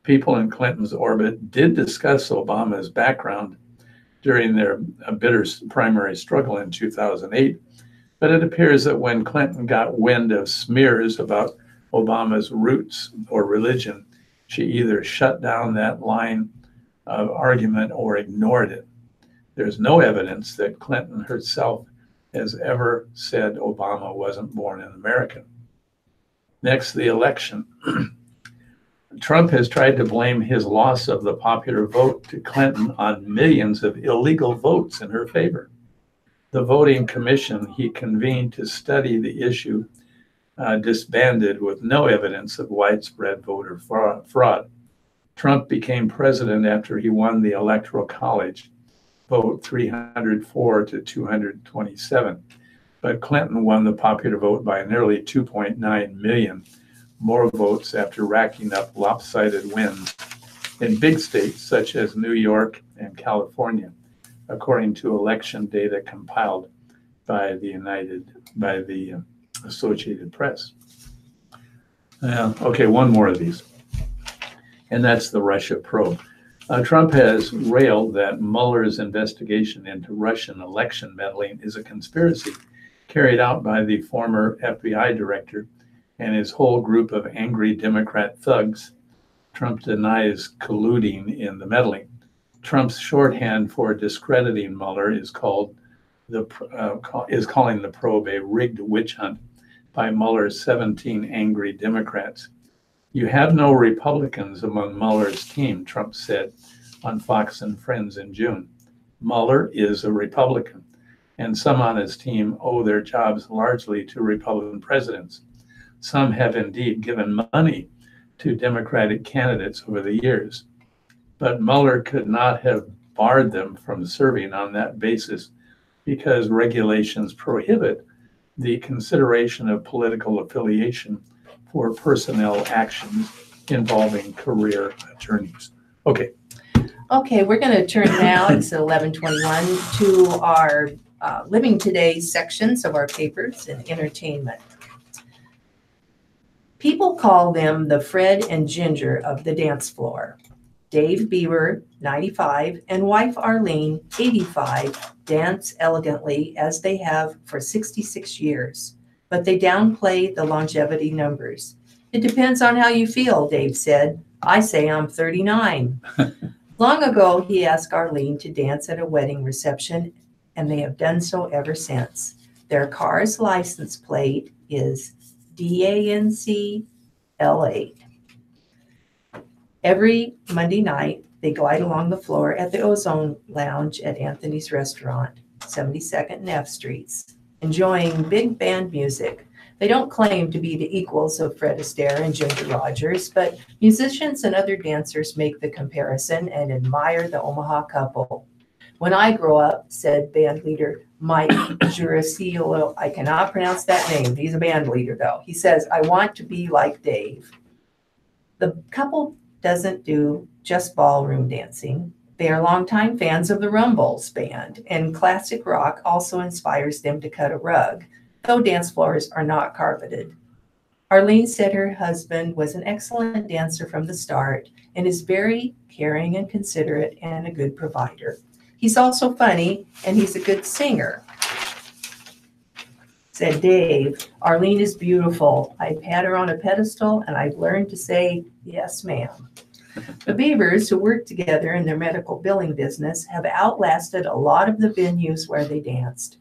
People in Clinton's orbit did discuss Obama's background during their bitter primary struggle in 2008, but it appears that when Clinton got wind of smears about Obama's roots or religion, she either shut down that line of argument or ignored it. There's no evidence that Clinton herself has ever said Obama wasn't born in America. Next, the election. Trump has tried to blame his loss of the popular vote to Clinton on millions of illegal votes in her favor. The voting commission he convened to study the issue disbanded with no evidence of widespread voter fraud. Trump became president after he won the Electoral College vote 304 to 227, but Clinton won the popular vote by nearly 2.9 million more votes after racking up lopsided wins in big states such as New York and California, according to election data compiled by the Associated Press. Okay, one more of these, and that's the Russia probe. Trump has railed that Mueller's investigation into Russian election meddling is a conspiracy carried out by the former FBI director and his whole group of angry Democrat thugs. Trump denies colluding in the meddling. Trump's shorthand for discrediting Mueller is calling the probe a rigged witch hunt by Mueller's 17 angry Democrats. You have no Republicans among Mueller's team, Trump said on Fox and Friends in June. Mueller is a Republican, and some on his team owe their jobs largely to Republican presidents. Some have indeed given money to Democratic candidates over the years, but Mueller could not have barred them from serving on that basis because regulations prohibit the consideration of political affiliation for personnel actions involving career attorneys. Okay. Okay, we're going to turn now, it's 11:21, to our Living Today sections of our papers and entertainment. People call them the Fred and Ginger of the dance floor. Dave Bieber, 95, and wife Arlene, 85, dance elegantly as they have for 66 years, but they downplay the longevity numbers. It depends on how you feel, Dave said. I say I'm 39. Long ago, he asked Arlene to dance at a wedding reception, and they have done so ever since. Their car's license plate is DANC L8. Every Monday night, They glide along the floor at the Ozone Lounge at Anthony's Restaurant, 72nd and F Streets, enjoying big band music. They don't claim to be the equals of Fred Astaire and Ginger Rogers, but musicians and other dancers make the comparison and admire the Omaha couple. When I grow up, said band leader Mike Jurasilo, I cannot pronounce that name. He's a band leader, though. He says, I want to be like Dave. The couple doesn't do just ballroom dancing. They are longtime fans of the Rumbles band, and classic rock also inspires them to cut a rug, though dance floors are not carpeted. Arlene said her husband was an excellent dancer from the start and is very caring and considerate and a good provider. He's also funny, and he's a good singer. Said Dave, Arlene is beautiful. I've had her on a pedestal, and I've learned to say, yes, ma'am. The Beavers, who work together in their medical billing business, have outlasted a lot of the venues where they danced.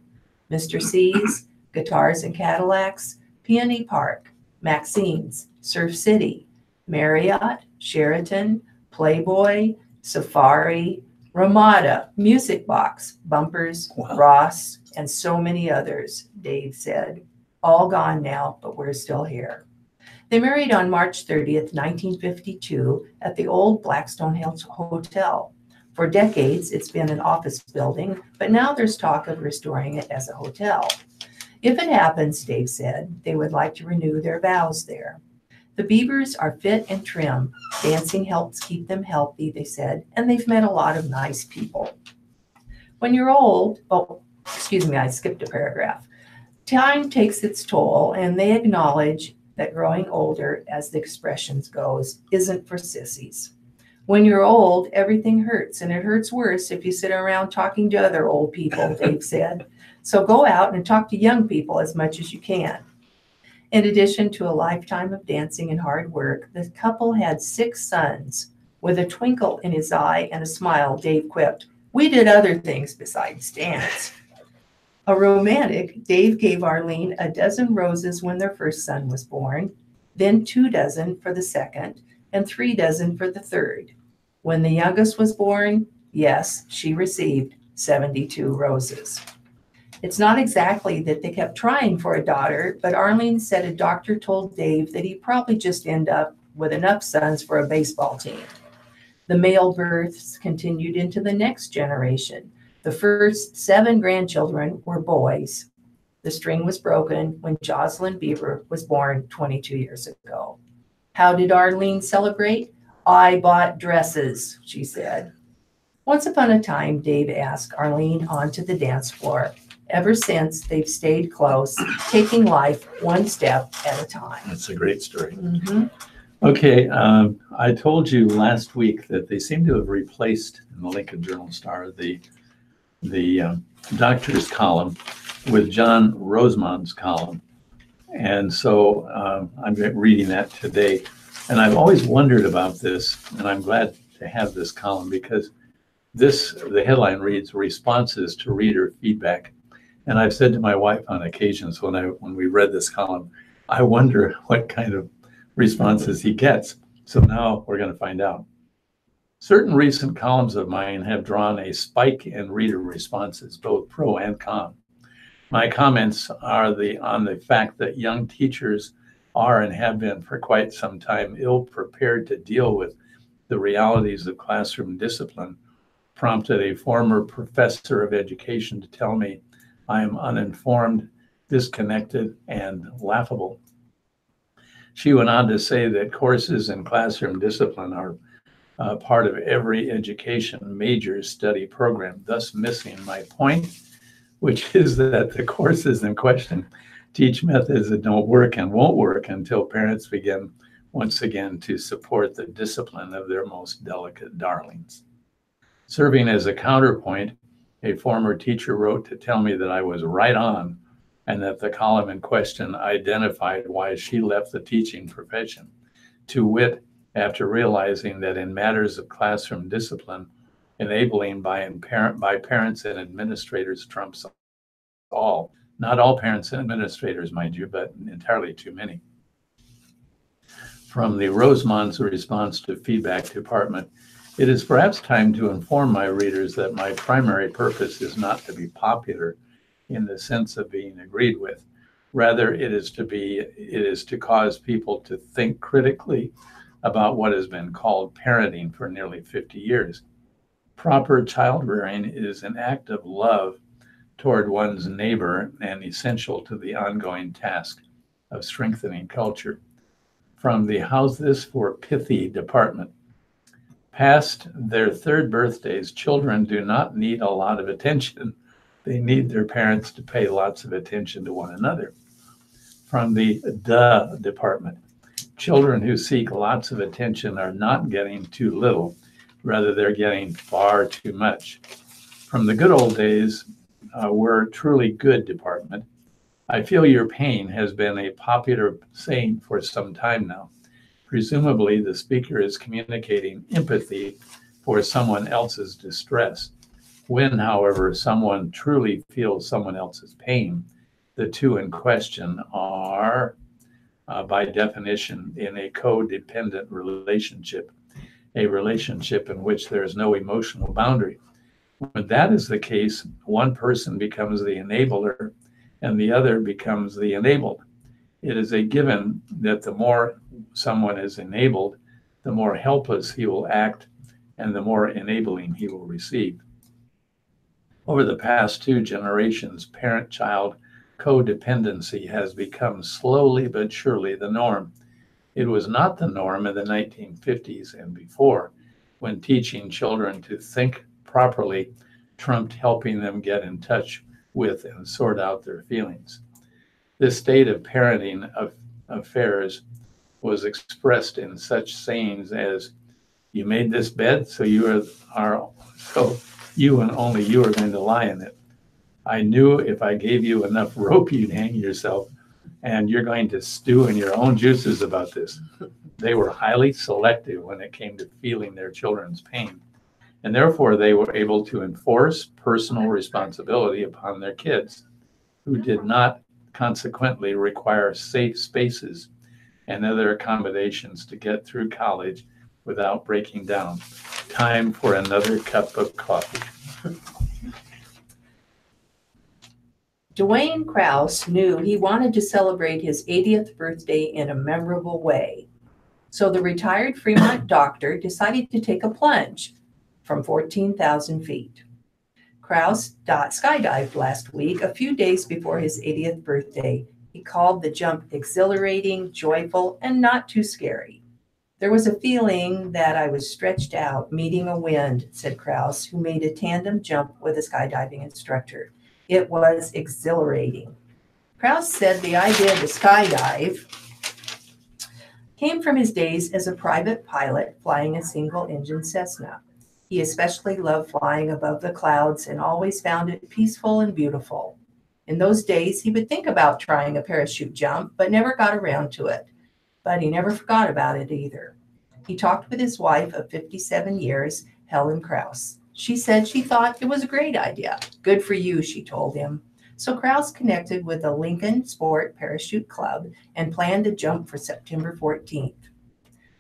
Mr. C's, Guitars and Cadillacs, Peony Park, Maxine's, Surf City, Marriott, Sheraton, Playboy, Safari, Ramada, Music Box, Bumpers, Wow. Ross, and so many others, Dave said. All gone now, but we're still here. They married on March 30th, 1952, at the old Blackstone Hills Hotel. For decades, it's been an office building, but now there's talk of restoring it as a hotel. If it happens, Dave said, they would like to renew their vows there. The Beavers are fit and trim. Dancing helps keep them healthy, they said, and they've met a lot of nice people. When you're old, I skipped a paragraph. Time takes its toll, and they acknowledge that growing older, as the expression goes, isn't for sissies. When you're old, everything hurts, and it hurts worse if you sit around talking to other old people, Dave said. So go out and talk to young people as much as you can. In addition to a lifetime of dancing and hard work, the couple had 6 sons. With a twinkle in his eye and a smile, Dave quipped, we did other things besides dance. A romantic, Dave gave Arlene a dozen roses when their first son was born, then 2 dozen for the second, and 3 dozen for the third. When the youngest was born, yes, she received 72 roses. It's not exactly that they kept trying for a daughter, but Arlene said a doctor told Dave that he'd probably just end up with enough sons for a baseball team. The male births continued into the next generation. The first 7 grandchildren were boys. The string was broken when Jocelyn Beaver was born 22 years ago. How did Arlene celebrate? I bought dresses, she said. Once upon a time, Dave asked Arlene onto the dance floor. Ever since, they've stayed close, taking life one step at a time. That's a great story. Mm-hmm. Okay, I told you last week that they seem to have replaced in the Lincoln Journal-Star the doctor's column with John Rosemond's column. And so I'm reading that today. And I've always wondered about this, and I'm glad to have this column because the headline reads, Responses to Reader Feedback. And I've said to my wife on occasions when we read this column, I wonder what kind of responses he gets. So now we're going to find out. Certain recent columns of mine have drawn a spike in reader responses, both pro and con. My comments are on the fact that young teachers are and have been for quite some time ill-prepared to deal with the realities of classroom discipline, prompted a former professor of education to tell me I am uninformed, disconnected, and laughable. She went on to say that courses in classroom discipline are part of every education major study program, thus missing my point, which is that the courses in question teach methods that don't work and won't work until parents begin once again to support the discipline of their most delicate darlings. Serving as a counterpoint, a former teacher wrote to tell me that I was right on and that the column in question identified why she left the teaching profession. To wit, after realizing that in matters of classroom discipline, enabling by parents and administrators trumps all. Not all parents and administrators, mind you, but entirely too many. From the Rosemond's response to feedback department, It is perhaps time to inform my readers that my primary purpose is not to be popular in the sense of being agreed with. Rather, it is to cause people to think critically about what has been called parenting for nearly 50 years. Proper child rearing is an act of love toward one's neighbor and essential to the ongoing task of strengthening culture. From the How's This for Pithy department. Past their third birthdays, children do not need a lot of attention. They need their parents to pay lots of attention to one another. From the department. Children who seek lots of attention are not getting too little. Rather, they're getting far too much. From the good old days, we're truly good department. I feel your pain has been a popular saying for some time now. Presumably, the speaker is communicating empathy for someone else's distress. When, however, someone truly feels someone else's pain, the two in question are, by definition, in a codependent relationship, a relationship in which there is no emotional boundary. When that is the case, one person becomes the enabler and the other becomes the enabled. It is a given that the more someone is enabled, the more helpless he will act and the more enabling he will receive. Over the past 2 generations, parent-child codependency has become slowly but surely the norm. It was not the norm in the 1950s and before, when teaching children to think properly trumped helping them get in touch with and sort out their feelings. This state of parenting affairs was expressed in such sayings as, "You made this bed, so you and only you are going to lie in it. I knew if I gave you enough rope, you'd hang yourself, and you're going to stew in your own juices about this." They were highly selective when it came to feeling their children's pain, and therefore they were able to enforce personal responsibility upon their kids, who did not consequently require safe spaces and other accommodations to get through college without breaking down. Time for another cup of coffee. Dwayne Krause knew he wanted to celebrate his 80th birthday in a memorable way. So the retired Fremont doctor decided to take a plunge from 14,000 feet. Krause skydived last week, a few days before his 80th birthday. He called the jump exhilarating, joyful, and not too scary. "There was a feeling that I was stretched out, meeting a wind," said Krause, who made a tandem jump with a skydiving instructor. "It was exhilarating." Krause said the idea to skydive came from his days as a private pilot flying a single-engine Cessna. He especially loved flying above the clouds and always found it peaceful and beautiful. In those days, he would think about trying a parachute jump, but never got around to it. But he never forgot about it either. He talked with his wife of 57 years, Helen Krause. She said she thought it was a great idea. "Good for you," she told him. So Krause connected with the Lincoln Sport Parachute Club and planned a jump for September 14th.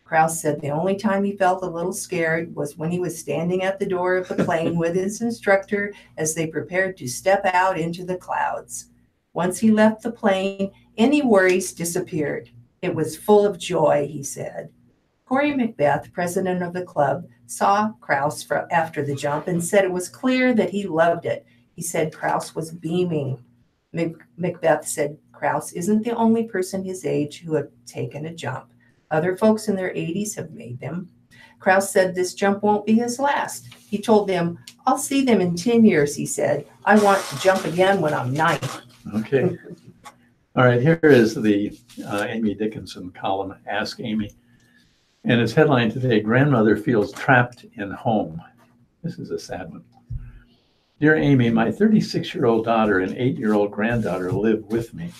Krause said the only time he felt a little scared was when he was standing at the door of the plane with his instructor as they prepared to step out into the clouds. Once he left the plane, any worries disappeared. "It was full of joy," he said. Corey Macbeth, president of the club, saw Krause after the jump and said it was clear that he loved it. He said Krause was beaming. Macbeth said Krause isn't the only person his age who had taken a jump. Other folks in their 80s have made them. Krause said this jump won't be his last. He told them, "I'll see them in 10 years, he said. "I want to jump again when I'm 90. Okay. All right, here is the Amy Dickinson column, Ask Amy. And its headline today, "Grandmother Feels Trapped in Home." This is a sad one. "Dear Amy, my 36-year-old daughter and 8-year-old granddaughter live with me.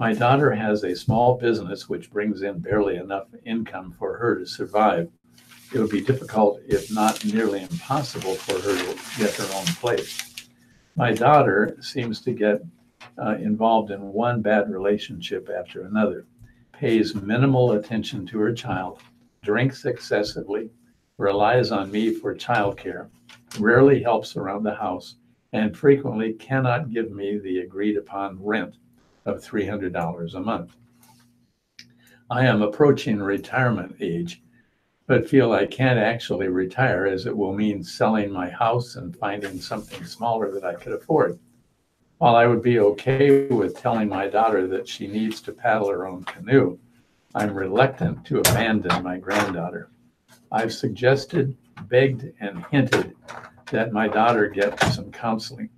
My daughter has a small business which brings in barely enough income for her to survive. It would be difficult, if not nearly impossible, for her to get her own place. My daughter seems to get involved in one bad relationship after another, pays minimal attention to her child, drinks excessively, relies on me for childcare, rarely helps around the house, and frequently cannot give me the agreed upon rent of $300 a month. I am approaching retirement age, but feel I can't actually retire as it will mean selling my house and finding something smaller that I could afford. While I would be okay with telling my daughter that she needs to paddle her own canoe, I'm reluctant to abandon my granddaughter. I've suggested, begged, and hinted that my daughter get some counseling.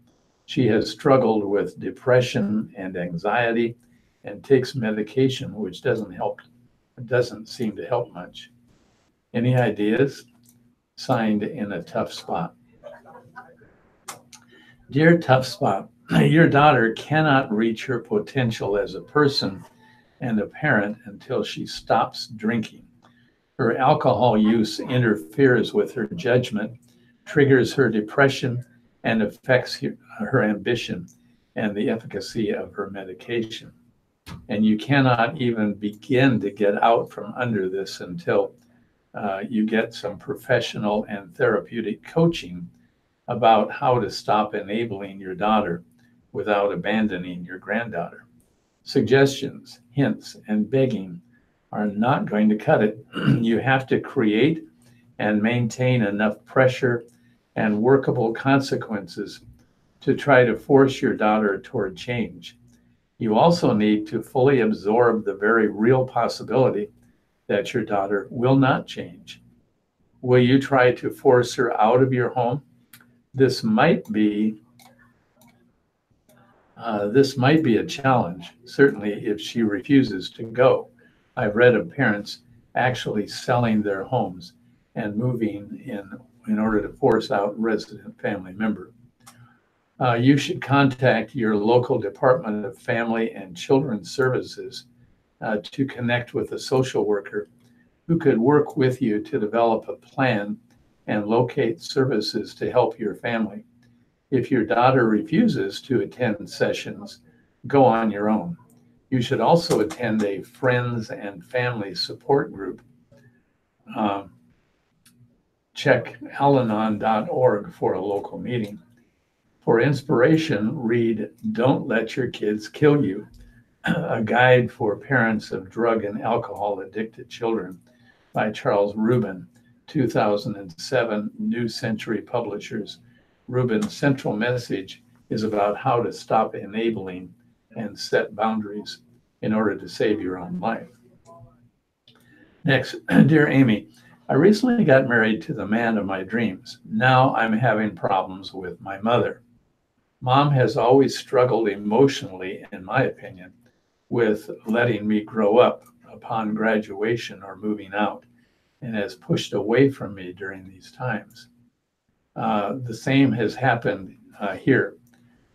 She has struggled with depression and anxiety and takes medication, which doesn't seem to help much. Any ideas? Signed, in a tough spot. Dear Tough Spot, your daughter cannot reach her potential as a person and a parent until she stops drinking. Her alcohol use interferes with her judgment, triggers her depression, and affects her ambition and the efficacy of her medication. And you cannot even begin to get out from under this until you get some professional and therapeutic coaching about how to stop enabling your daughter without abandoning your granddaughter. Suggestions, hints, and begging are not going to cut it. You have to create and maintain enough pressure and workable consequences to try to force your daughter toward change. You also need to fully absorb the very real possibility that your daughter will not change. Will you try to force her out of your home? This might be a challenge, certainly if she refuses to go. I've read of parents actually selling their homes and moving in order to force out resident family member. You should contact your local Department of Family and Children's Services to connect with a social worker who could work with you to develop a plan and locate services to help your family. If your daughter refuses to attend sessions, go on your own. You should also attend a friends and family support group. Check alanon.org for a local meeting. For inspiration, read Don't Let Your Kids Kill You, a guide for parents of drug and alcohol addicted children by Charles Rubin, 2007, New Century Publishers. Rubin's central message is about how to stop enabling and set boundaries in order to save your own life. Next, dear Amy, I recently got married to the man of my dreams. Now I'm having problems with my mother. Mom has always struggled emotionally, in my opinion, with letting me grow up upon graduation or moving out, and has pushed away from me during these times. The same has happened here.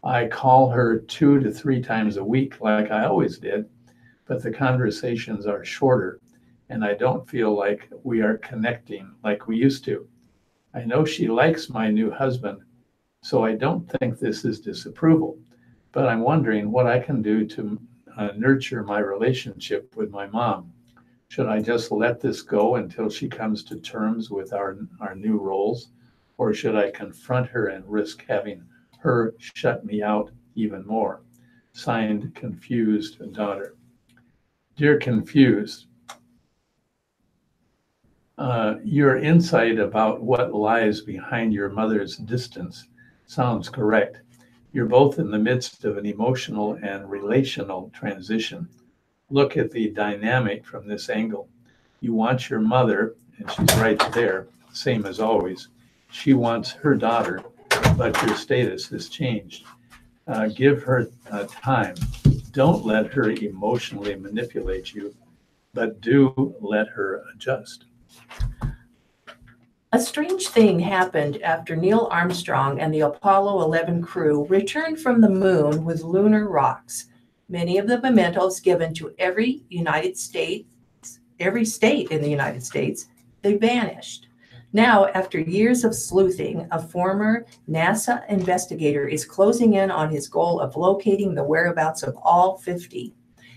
I call her 2 to 3 times a week like I always did, but the conversations are shorter and I don't feel like we are connecting like we used to. I know she likes my new husband, so I don't think this is disapproval, but I'm wondering what I can do to nurture my relationship with my mom. Should I just let this go until she comes to terms with our new roles? Or should I confront her and risk having her shut me out even more? Signed, Confused Daughter. Dear Confused, your insight about what lies behind your mother's distance sounds correct. You're both in the midst of an emotional and relational transition. Look at the dynamic from this angle. You want your mother, and she's right there, same as always. She wants her daughter, but your status has changed. Give her time. Don't let her emotionally manipulate you, but do let her adjust. A strange thing happened after Neil Armstrong and the Apollo 11 crew returned from the moon with lunar rocks. Many of the mementos given to every state in the United States, they vanished. Now, after years of sleuthing, a former NASA investigator is closing in on his goal of locating the whereabouts of all 50.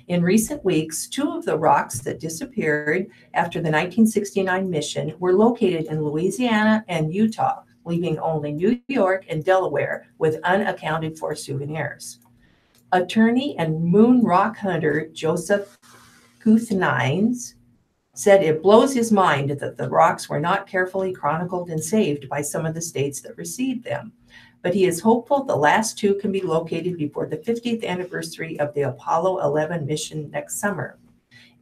In recent weeks, 2 of the rocks that disappeared after the 1969 mission were located in Louisiana and Utah, leaving only New York and Delaware with unaccounted for souvenirs. Attorney and moon rock hunter Joseph Guthnines said it blows his mind that the rocks were not carefully chronicled and saved by some of the states that received them. But he is hopeful the last 2 can be located before the 50th anniversary of the Apollo 11 mission next summer.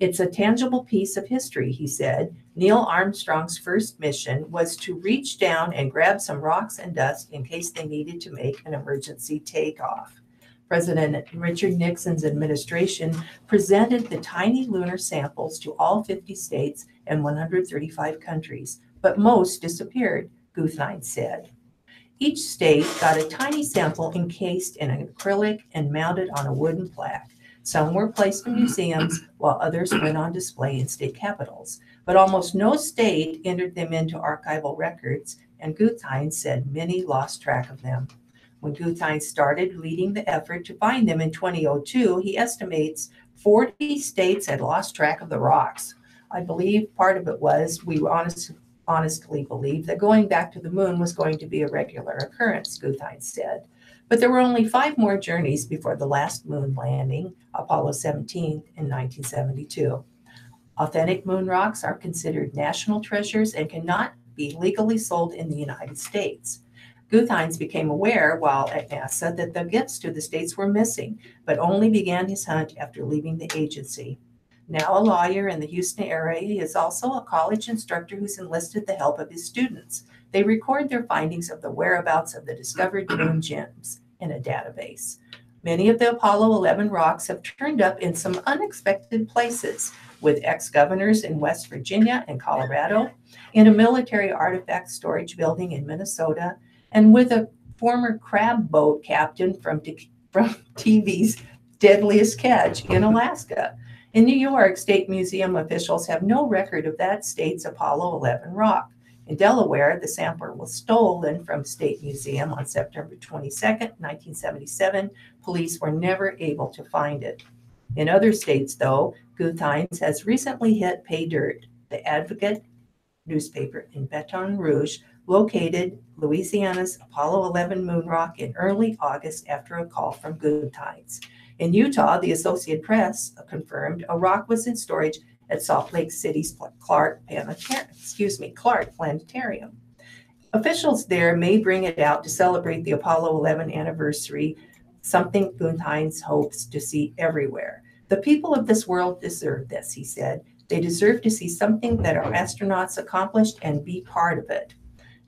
It's a tangible piece of history, he said. Neil Armstrong's first mission was to reach down and grab some rocks and dust in case they needed to make an emergency takeoff. President Richard Nixon's administration presented the tiny lunar samples to all 50 states and 135 countries, but most disappeared, Guthnine said. Each state got a tiny sample encased in an acrylic and mounted on a wooden plaque. Some were placed in museums, while others went on display in state capitals. But almost no state entered them into archival records, and Guthnine said many lost track of them. When Guthnine started leading the effort to find them in 2002, he estimates 40 states had lost track of the rocks. I believe part of it was we honestly believed that going back to the moon was going to be a regular occurrence, Guthnine said. But there were only 5 more journeys before the last moon landing, Apollo 17, in 1972. Authentic moon rocks are considered national treasures and cannot be legally sold in the United States. Guthnines became aware while at NASA that the gifts to the states were missing, but only began his hunt after leaving the agency. Now a lawyer in the Houston area, he is also a college instructor who's enlisted the help of his students. They record their findings of the whereabouts of the discovered moon gems in a database. Many of the Apollo 11 rocks have turned up in some unexpected places, with ex-governors in West Virginia and Colorado, in a military artifact storage building in Minnesota, and with a former crab boat captain from TV's Deadliest Catch in Alaska. In New York, state museum officials have no record of that state's Apollo 11 rock. In Delaware, the sample was stolen from State Museum on September 22nd, 1977. Police were never able to find it. In other states, though, Guthnines has recently hit pay dirt. The Advocate newspaper in Baton Rouge located Louisiana's Apollo 11 moon rock in early August after a call from Guthnines. In Utah, the Associated Press confirmed a rock was in storage at Salt Lake City's Clark Planetarium. Officials there may bring it out to celebrate the Apollo 11 anniversary, something Guthnines hopes to see everywhere. The people of this world deserve this, he said. They deserve to see something that our astronauts accomplished and be part of it.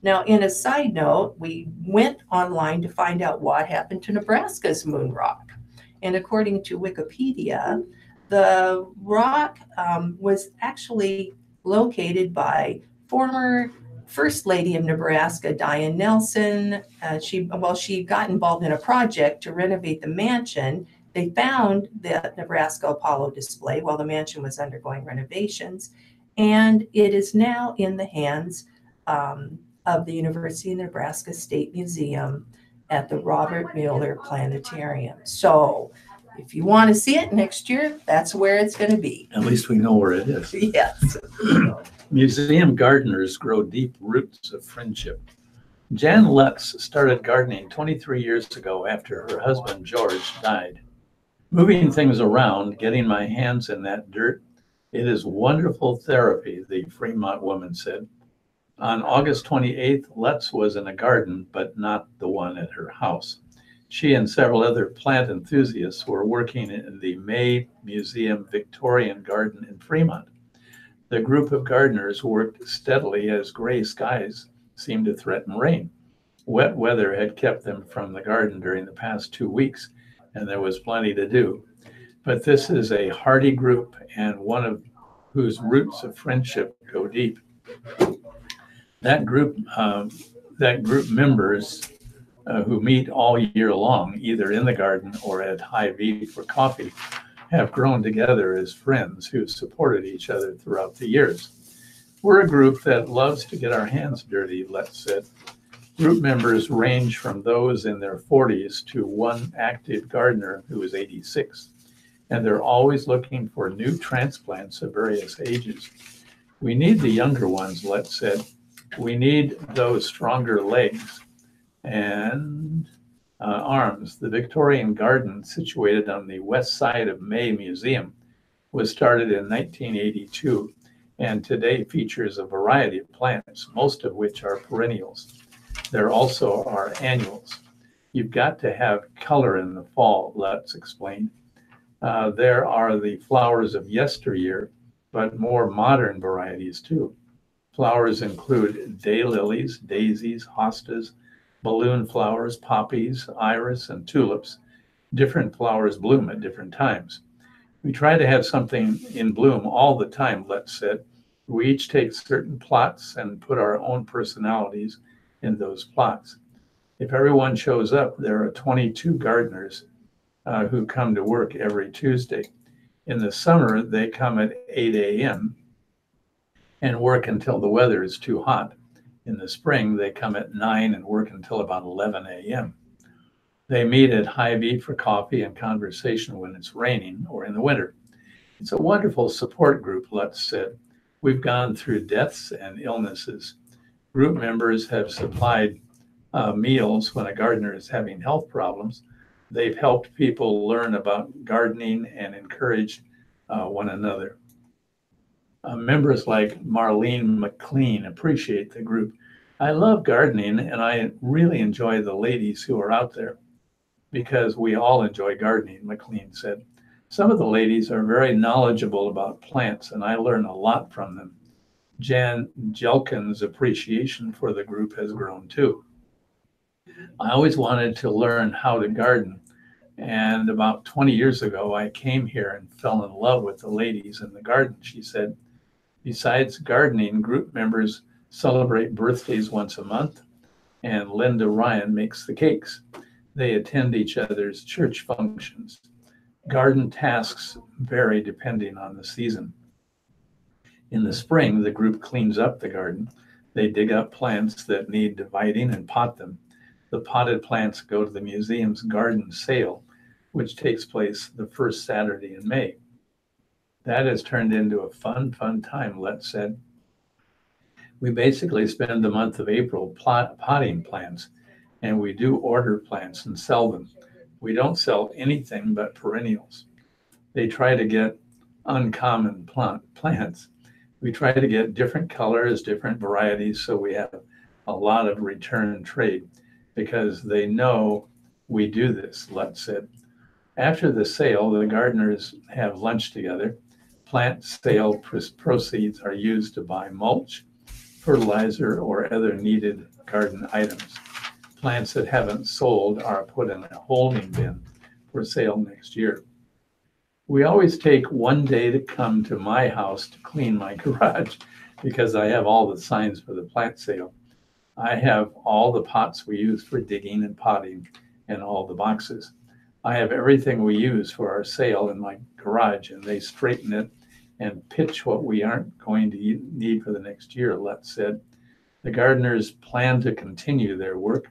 Now, in a side note, we went online to find out what happened to Nebraska's moon rock. And according to Wikipedia, the rock was actually located by former First Lady of Nebraska, Diane Nelson. She got involved in a project to renovate the mansion. They found the Nebraska Apollo display while the mansion was undergoing renovations, and it is now in the hands of the University of Nebraska State Museum at the Robert Mueller Planetarium. So if you want to see it next year, that's where it's going to be. At least we know where it is. Yes. Museum gardeners grow deep roots of friendship. Jan Lutz started gardening 23 years ago after her husband George died. Moving things around, getting my hands in that dirt, it is wonderful therapy, the Fremont woman said. On August 28th, Lutz was in a garden, but not the one at her house. She and several other plant enthusiasts were working in the May Museum Victorian Garden in Fremont. The group of gardeners worked steadily as gray skies seemed to threaten rain. Wet weather had kept them from the garden during the past 2 weeks, and there was plenty to do. But this is a hardy group and one of whose roots of friendship go deep. That group members who meet all year long, either in the garden or at Hy-Vee for coffee, have grown together as friends who've supported each other throughout the years. We're a group that loves to get our hands dirty, Let's said. Group members range from those in their 40s to one active gardener who is 86. and they're always looking for new transplants of various ages. We need the younger ones, Letts said. We need those stronger legs and arms. The Victorian garden, situated on the west side of May Museum, was started in 1982 and today features a variety of plants, most of which are perennials. There also are annuals. You've got to have color in the fall, Letts explained. There are the flowers of yesteryear, but more modern varieties too. Flowers include daylilies, daisies, hostas, balloon flowers, poppies, iris, and tulips. Different flowers bloom at different times. We try to have something in bloom all the time, Letts said. We each take certain plots and put our own personalities in those plots. If everyone shows up, there are 22 gardeners who come to work every Tuesday. In the summer, they come at 8 a.m. and work until the weather is too hot. In the spring, they come at 9 and work until about 11 a.m. They meet at Hy-Vee for coffee and conversation when it's raining or in the winter. It's a wonderful support group, Letts said. We've gone through deaths and illnesses. Group members have supplied meals when a gardener is having health problems. They've helped people learn about gardening and encouraged one another. Members like Marlene McLean appreciate the group. I love gardening and I really enjoy the ladies who are out there because we all enjoy gardening, McLean said. Some of the ladies are very knowledgeable about plants and I learn a lot from them. Jan Jelkin's appreciation for the group has grown too. I always wanted to learn how to garden, and about 20 years ago I came here and fell in love with the ladies in the garden, she said. Besides gardening, group members celebrate birthdays once a month, and Linda Ryan makes the cakes. They attend each other's church functions. Garden tasks vary depending on the season. In the spring, the group cleans up the garden. They dig up plants that need dividing and pot them. The potted plants go to the museum's garden sale, which takes place the first Saturday in May. That has turned into a fun time, Letts said. We basically spend the month of April potting plants, and we do order plants and sell them. We don't sell anything but perennials. They try to get uncommon plants. We try to get different colors, different varieties, so we have a lot of return trade because they know we do this, Letts said. After the sale, the gardeners have lunch together. Plant sale proceeds are used to buy mulch, fertilizer, or other needed garden items. Plants that haven't sold are put in a holding bin for sale next year. We always take one day to come to my house to clean my garage because I have all the signs for the plant sale. I have all the pots we use for digging and potting and all the boxes. I have everything we use for our sale in my garage, and they straighten it and pitch what we aren't going to need for the next year, Letts said. The gardeners plan to continue their work.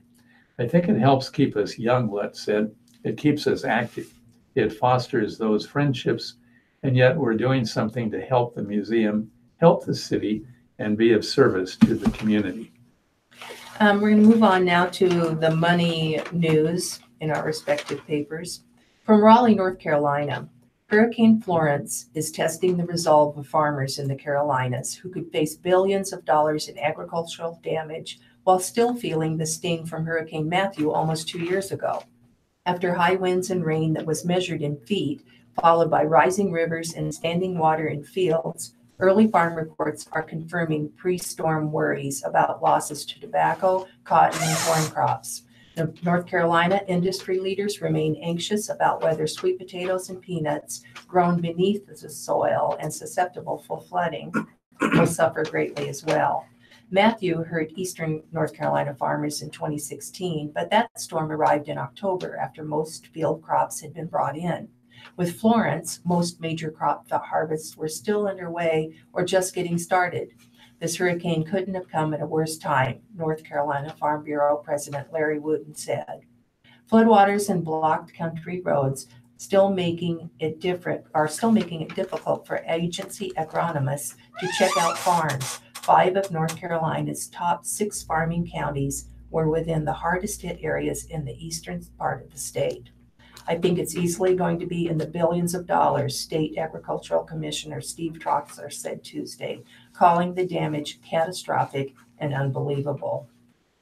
I think it helps keep us young, Letts said. It keeps us active. It fosters those friendships, and yet we're doing something to help the museum, help the city, and be of service to the community. We're going to move on now to the money news in our respective papers. From Raleigh, North Carolina, Hurricane Florence is testing the resolve of farmers in the Carolinas who could face billions of dollars in agricultural damage while still feeling the sting from Hurricane Matthew almost 2 years ago. After high winds and rain that was measured in feet, followed by rising rivers and standing water in fields, early farm reports are confirming pre-storm worries about losses to tobacco, cotton, and corn crops. The North Carolina industry leaders remain anxious about whether sweet potatoes and peanuts grown beneath the soil and susceptible for flooding will suffer greatly as well. Matthew hurt eastern North Carolina farmers in 2016, but that storm arrived in October after most field crops had been brought in. With Florence, most major crop harvests were still underway or just getting started. This hurricane couldn't have come at a worse time, North Carolina Farm Bureau President Larry Wooten said. Floodwaters and blocked country roads still making it difficult for agency agronomists to check out farms. 5 of North Carolina's top 6 farming counties were within the hardest hit areas in the eastern part of the state. I think it's easily going to be in the billions of dollars, State Agricultural Commissioner Steve Troxler said Tuesday, calling the damage catastrophic and unbelievable.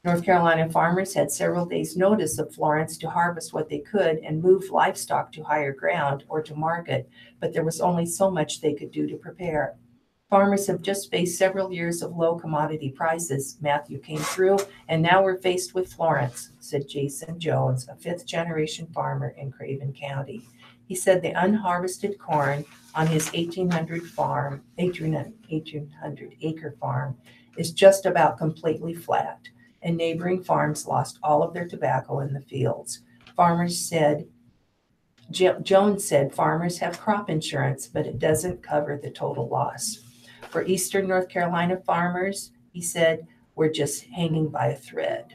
North Carolina farmers had several days' notice of Florence to harvest what they could and move livestock to higher ground or to market, but there was only so much they could do to prepare. Farmers have just faced several years of low commodity prices. Matthew came through, and now we're faced with Florence, said Jason Jones, a 5th-generation farmer in Craven County. He said the unharvested corn on his 1,800-acre farm is just about completely flat, and neighboring farms lost all of their tobacco in the fields. Jones said farmers have crop insurance, but it doesn't cover the total loss. For eastern North Carolina farmers, he said, we're just hanging by a thread.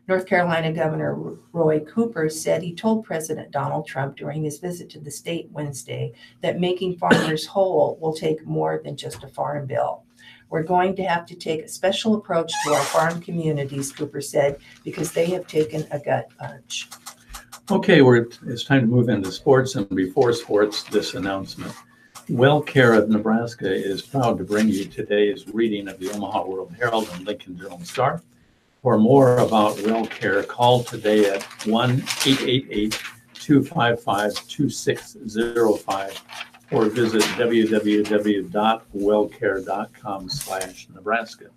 North Carolina Governor Roy Cooper said he told President Donald Trump during his visit to the state Wednesday that making farmers whole will take more than just a farm bill. We're going to have to take a special approach to our farm communities, Cooper said, because they have taken a gut punch. Okay, it's time to move into sports, and before sports, this announcement. WellCare of Nebraska is proud to bring you today's reading of the Omaha World Herald and Lincoln Journal-Star. For more about WellCare, call today at 1-888-255-2605 or visit www.wellcare.com/Nebraska.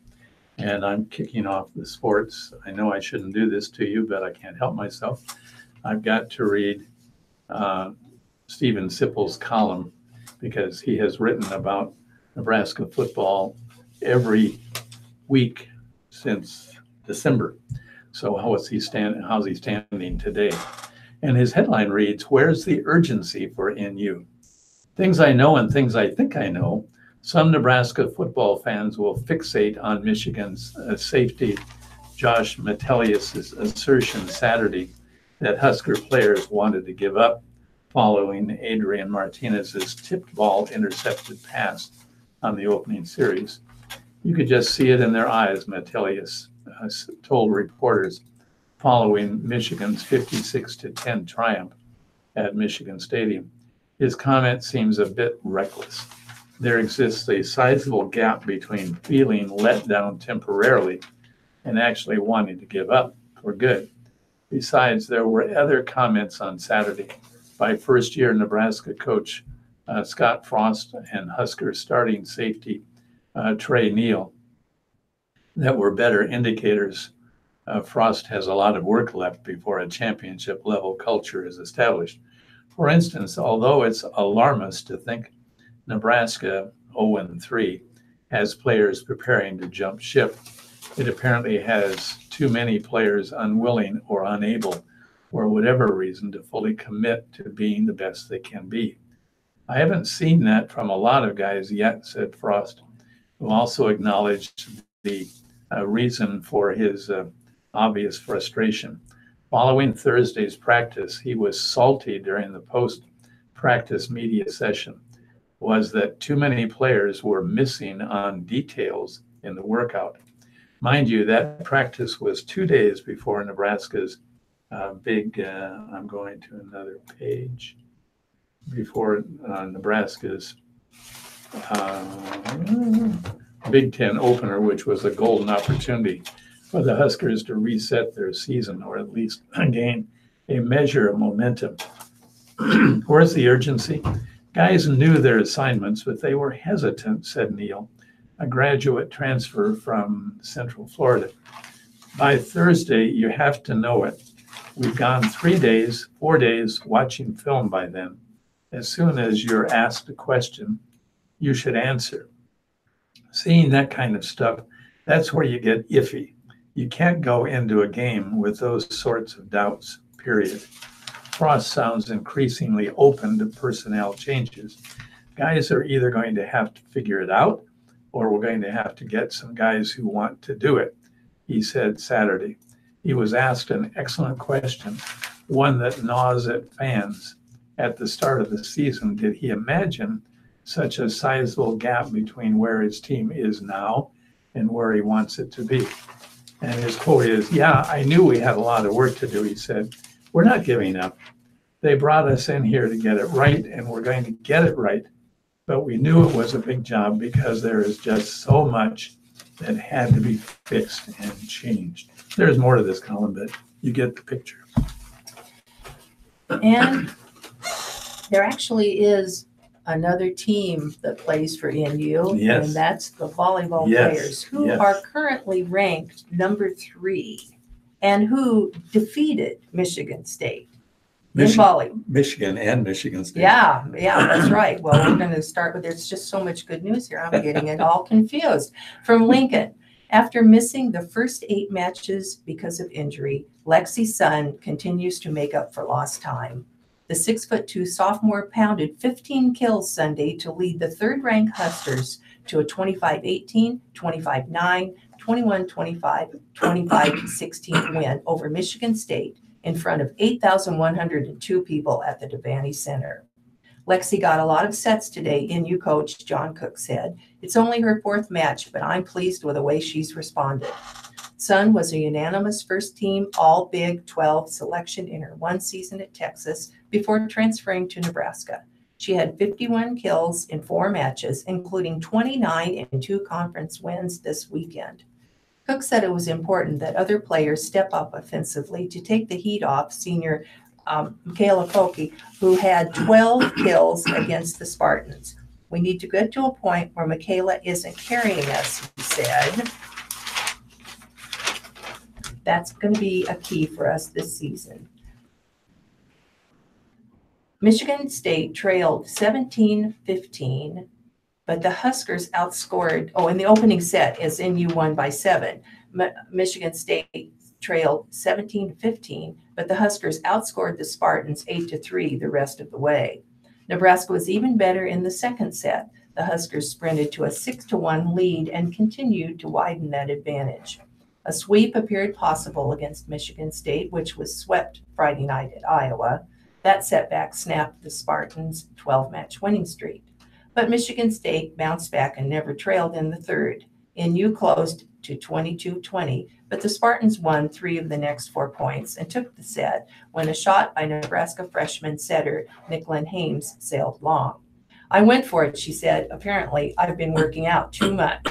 And I'm kicking off the sports. I know I shouldn't do this to you, but I can't help myself. I've got to read Stephen Sippel's column because he has written about Nebraska football every week since December. So how's he standing today? And his headline reads, "Where's the urgency for NU? Things I know and things I think I know. Some Nebraska football fans will fixate on Michigan's safety Josh Metellus' assertion Saturday that Husker players wanted to give up following Adrian Martinez's tipped ball intercepted pass on the opening series. You could just see it in their eyes," Metellus told reporters following Michigan's 56-10 triumph at Michigan Stadium. His comment seems a bit reckless. There exists a sizable gap between feeling let down temporarily and actually wanting to give up for good. Besides, there were other comments on Saturday by first-year Nebraska coach Scott Frost and Husker starting safety Trey Neal that were better indicators. Frost has a lot of work left before a championship-level culture is established. For instance, although it's alarmist to think Nebraska 0-3 has players preparing to jump ship, it apparently has too many players unwilling or unable, for whatever reason, to fully commit to being the best they can be. I haven't seen that from a lot of guys yet, said Frost, who also acknowledged the reason for his obvious frustration. Following Thursday's practice, he was salty during the post-practice media session, was that too many players were missing on details in the workout. Mind you, that practice was 2 days before Nebraska's I'm going to another page, before Nebraska's Big Ten opener, which was a golden opportunity for the Huskers to reset their season or at least gain a measure of momentum. Where's the urgency? Guys knew their assignments, but they were hesitant, said Neal, a graduate transfer from Central Florida. By Thursday, you have to know it. We've gone 4 days watching film by then. As soon as you're asked a question, you should answer. Seeing that kind of stuff, that's where you get iffy. You can't go into a game with those sorts of doubts, period. Frost sounds increasingly open to personnel changes. Guys are either going to have to figure it out, or we're going to have to get some guys who want to do it, he said Saturday. He was asked an excellent question, one that gnaws at fans. at the start of the season did he imagine such a sizable gap between where his team is now and where he wants it to be. And his quote is, "Yeah, I knew we had a lot of work to do," he said. "We're not giving up. They brought us in here to get it right, and we're going to get it right. But we knew it was a big job because there is just so much that had to be fixed and changed." There's more to this column, but you get the picture. And there actually is another team that plays for NU, Yes. and that's the volleyball Yes, players who yes. are currently ranked number 3 and who defeated Michigan State in volleyball. Michigan and Michigan State. Yeah, that's right. Well, we're going to start with, there's just so much good news here. I'm getting it all confused. From Lincoln, after missing the first 8 matches because of injury, Lexi Sun continues to make up for lost time. The 6'2" sophomore pounded 15 kills Sunday to lead the third-ranked Huskers to a 25-18, 25-9, 21-25, 25-16 win over Michigan State in front of 8,102 people at the Devaney Center. Lexi got a lot of sets today, NU coach John Cook said. It's only her 4th match, but I'm pleased with the way she's responded. Sun was a unanimous first-team All-Big 12 selection in her 1 season at Texas before transferring to Nebraska. She had 51 kills in 4 matches, including 29 in 2 conference wins this weekend. Cook said it was important that other players step up offensively to take the heat off senior Michaela Foke, who had 12 kills against the Spartans. We need to get to a point where Michaela isn't carrying us, he said. That's going to be a key for us this season. Michigan State trailed 17-15, but the Huskers outscored, in the opening set as NU won by 7. Michigan State trailed 17-15, but the Huskers outscored the Spartans 8-3 the rest of the way. Nebraska was even better in the second set. The Huskers sprinted to a 6-1 lead and continued to widen that advantage. A sweep appeared possible against Michigan State, which was swept Friday night at Iowa. That setback snapped the Spartans' 12-match winning streak. But Michigan State bounced back and never trailed in the third. NU closed to 22-20, but the Spartans won 3 of the next 4 points and took the set when a shot by Nebraska freshman setter Nicklin Hames sailed long. "I went for it," she said. "Apparently, I've been working out too much."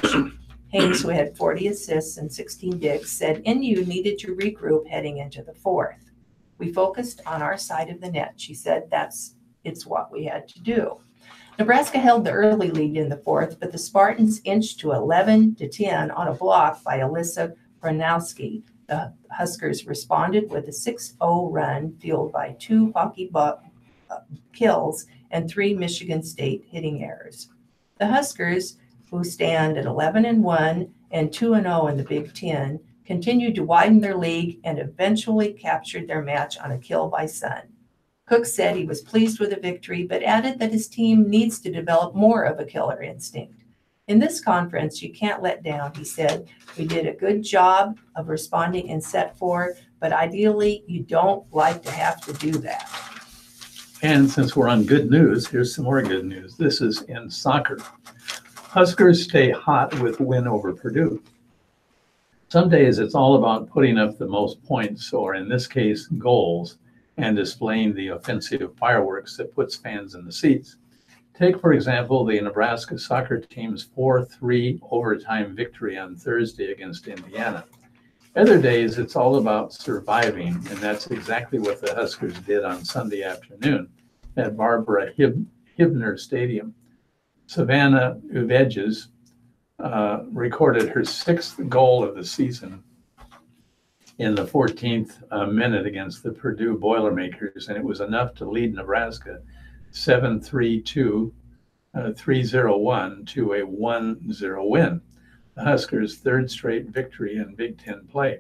Hames, who had 40 assists and 16 digs, said NU needed to regroup heading into the 4th. "We focused on our side of the net," she said. It's what we had to do. Nebraska held the early lead in the 4th, but the Spartans inched to 11-10 on a block by Alyssa Branowski. The Huskers responded with a 6-0 run fueled by 2 hockey kills and 3 Michigan State hitting errors. The Huskers, who stand at 11-1 and 2-0 in the Big Ten, continued to widen their lead and eventually captured their match on a kill by Sun. Cook said he was pleased with the victory, but added that his team needs to develop more of a killer instinct. "In this conference, you can't let down," he said. "We did a good job of responding in set 4, but ideally you don't like to have to do that." And since we're on good news, here's some more good news. This is in soccer. Huskers stay hot with win over Purdue. Some days it's all about putting up the most points, or in this case, goals, and displaying the offensive fireworks that puts fans in the seats. Take, for example, the Nebraska soccer team's 4-3 overtime victory on Thursday against Indiana. Other days, it's all about surviving, and that's exactly what the Huskers did on Sunday afternoon at Barbara Hibner Stadium. Savannah Uveges recorded her 6th goal of the season in the 14th minute against the Purdue Boilermakers, and it was enough to lead Nebraska 7-3-2, 3-0-1 to a 1-0 win, the Huskers' 3rd straight victory in Big Ten play.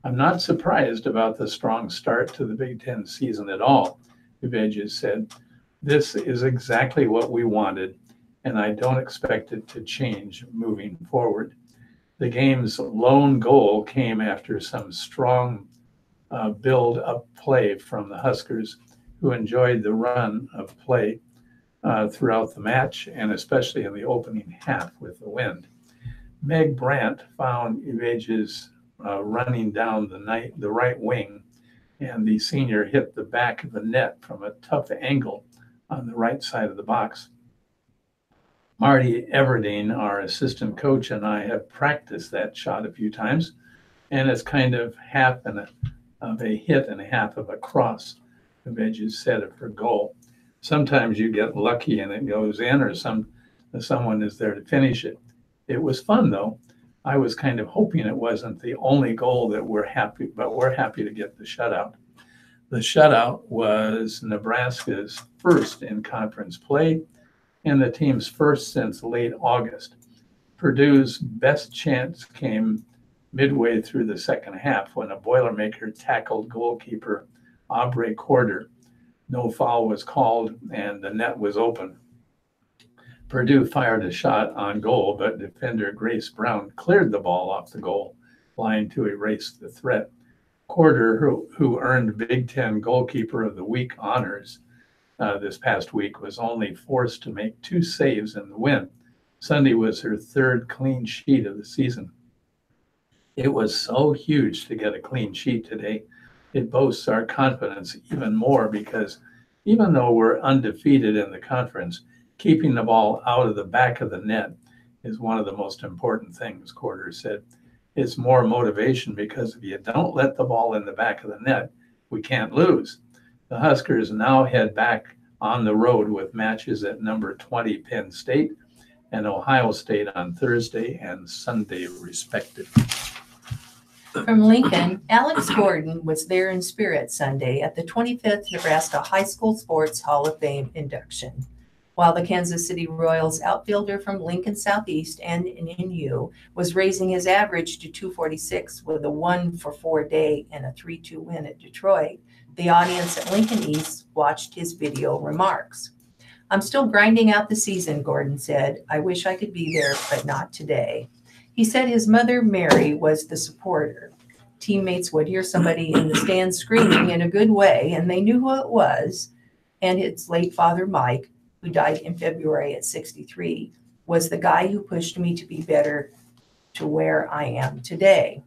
"I'm not surprised about the strong start to the Big Ten season at all," Uveges said. "This is exactly what we wanted, and I don't expect it to change moving forward." The game's lone goal came after some strong build-up play from the Huskers who enjoyed the run of play throughout the match, and especially in the opening half with the wind. Meg Brandt found Evage's running down the right wing, and the senior hit the back of the net from a tough angle on the right side of the box. Marty Everdeen, our assistant coach, and I have practiced that shot a few times, and it's kind of half of a hit and half of a cross, Evage said of her goal. Sometimes you get lucky and it goes in, or someone is there to finish it. It was fun, though. I was kind of hoping it wasn't the only goal that we're happy to get the shutout. The shutout was Nebraska's first in conference play and the team's first since late August. Purdue's best chance came midway through the second half when a Boilermaker tackled goalkeeper Aubrey Corder. No foul was called and the net was open. Purdue fired a shot on goal, but defender Grace Brown cleared the ball off the goal line to erase the threat. Corder, who earned Big Ten Goalkeeper of the Week honors this past week, was only forced to make 2 saves in the win. Sunday was her 3rd clean sheet of the season. It was so huge to get a clean sheet today. It boasts our confidence even more because even though we're undefeated in the conference, keeping the ball out of the back of the net is one of the most important things, Corder said. It's more motivation because if you don't let the ball in the back of the net, we can't lose. The Huskers now head back on the road with matches at number 20 Penn State and Ohio State on Thursday and Sunday, respectively. From Lincoln, Alex Gordon was there in spirit Sunday at the 25th Nebraska High School Sports Hall of Fame induction. While the Kansas City Royals outfielder from Lincoln Southeast and NU was raising his average to 246 with a 1-for-4 day and a 3-2 win at Detroit, the audience at Lincoln East watched his video remarks. "I'm still grinding out the season," Gordon said. "I wish I could be there, but not today." He said his mother, Mary, was the supporter. Teammates would hear somebody in the stands screaming in a good way, and they knew who it was. And his late father, Mike, who died in February at 63, was the guy who pushed me to be better to where I am today.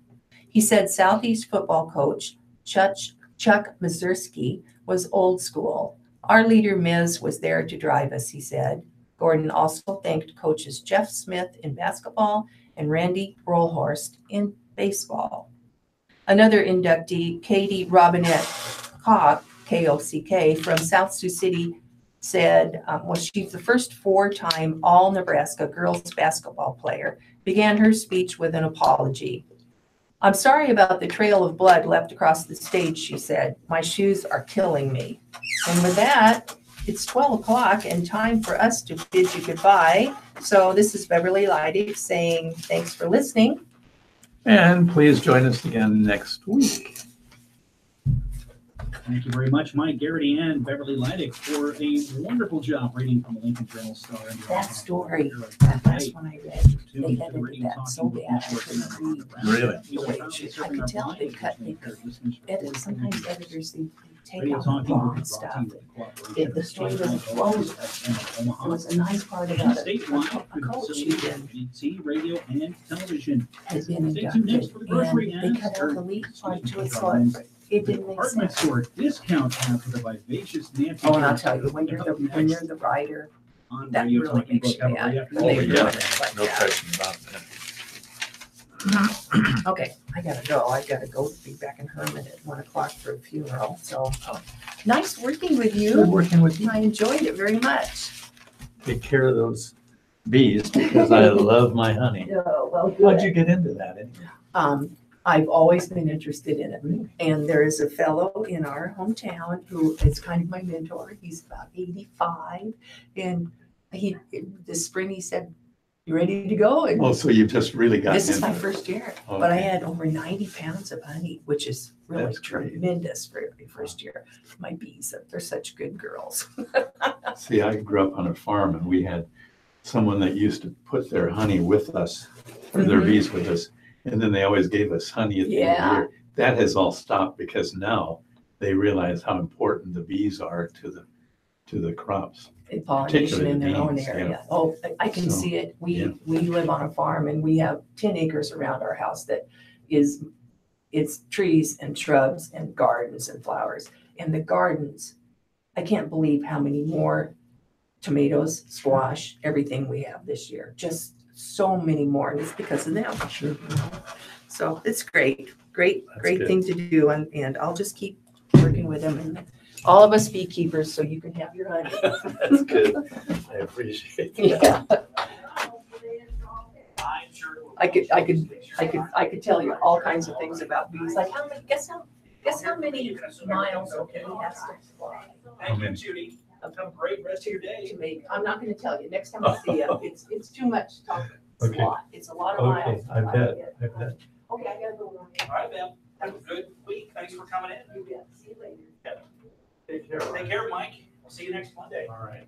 He said Southeast football coach Chuck Mazurski was old school. "Our leader, Miz, was there to drive us," he said. Gordon also thanked coaches Jeff Smith in basketball and Randy Rollhorst in baseball. Another inductee, Katie Robinette Kock, K-O-C-K, from South Sioux City, said she's the first 4-time All-Nebraska girls basketball player, began her speech with an apology. "I'm sorry about the trail of blood left across the stage," she said. "My shoes are killing me." And with that, it's 12 o'clock and time for us to bid you goodbye. So this is Beverly Leidig saying thanks for listening. And please join us again next week. Thank you very much, Mike Garrity and Beverly Leidig, for a wonderful job reading from the Lincoln Journal-Star. That story, that last one I read, they edited that so bad I couldn't read. Really? The way I could tell they edit. Sometimes editors, they take Radio out the Talking wrong brought stuff. to you with cooperation The story of doesn't flow. It was a nice part about it. Statewide, A coach who BBC, radio, and television. had been Stay tuned next inducted, for the grocery and they ads, cut out the lead part to it, so it didn't make Department sense. store discount after the vivacious Nancy. Oh, and I'll tell you, when you're the writer, On that Radio really Talking makes Book, you have a great mad. afternoon. They Oh, do yeah. it like No that. question about that. Okay, I gotta go. I gotta go be back in Herman at 1 o'clock for a funeral. So nice working with Good you. working with you. I enjoyed it very much. Take care of those bees because I love my honey. Oh, well, How'd you get into that anyway? I've always been interested in it. And there is a fellow in our hometown who is kind of my mentor. He's about 85. And this spring he said, "You ready to go?" And Oh, so you've just really gotten this is my into it. first year, but I Okay. had over 90 pounds of honey, which is really That's great. tremendous for your first year. My bees, they're such good girls. See, I grew up on a farm and we had someone that used to put their honey with us, or their Mhm. bees with us, and then they always gave us honey at the end of the Yeah. year. That has all stopped because now they realize how important the bees are to the crops. In pollination in their own beans, yeah. area. Oh, I can So, see it. yeah. We live on a farm and we have 10 acres around our house that it's trees and shrubs and gardens and flowers. And the gardens, I can't believe how many more tomatoes, squash, everything we have this year. Just so many more, and it's because of them. Sure. So it's great, great good. thing to do, and I'll just keep working with them. And all of us beekeepers, so you can have your honey. That's good. I appreciate that. Yeah, I'm sure it will. I could tell you all kinds of things about bees. Like guess how many miles a bee has to fly Thank you, Judy. Have a great rest of your day. to make? I'm not going to tell you. Next time I see you, it's too much to talk. It's Okay. a lot. It's a lot of miles. I bet. Okay, I gotta go. All right, ma'am. Have a good week. Thanks for coming in. You bet. See you later. Take care. Take care, Mike. We'll see you next Monday. All right.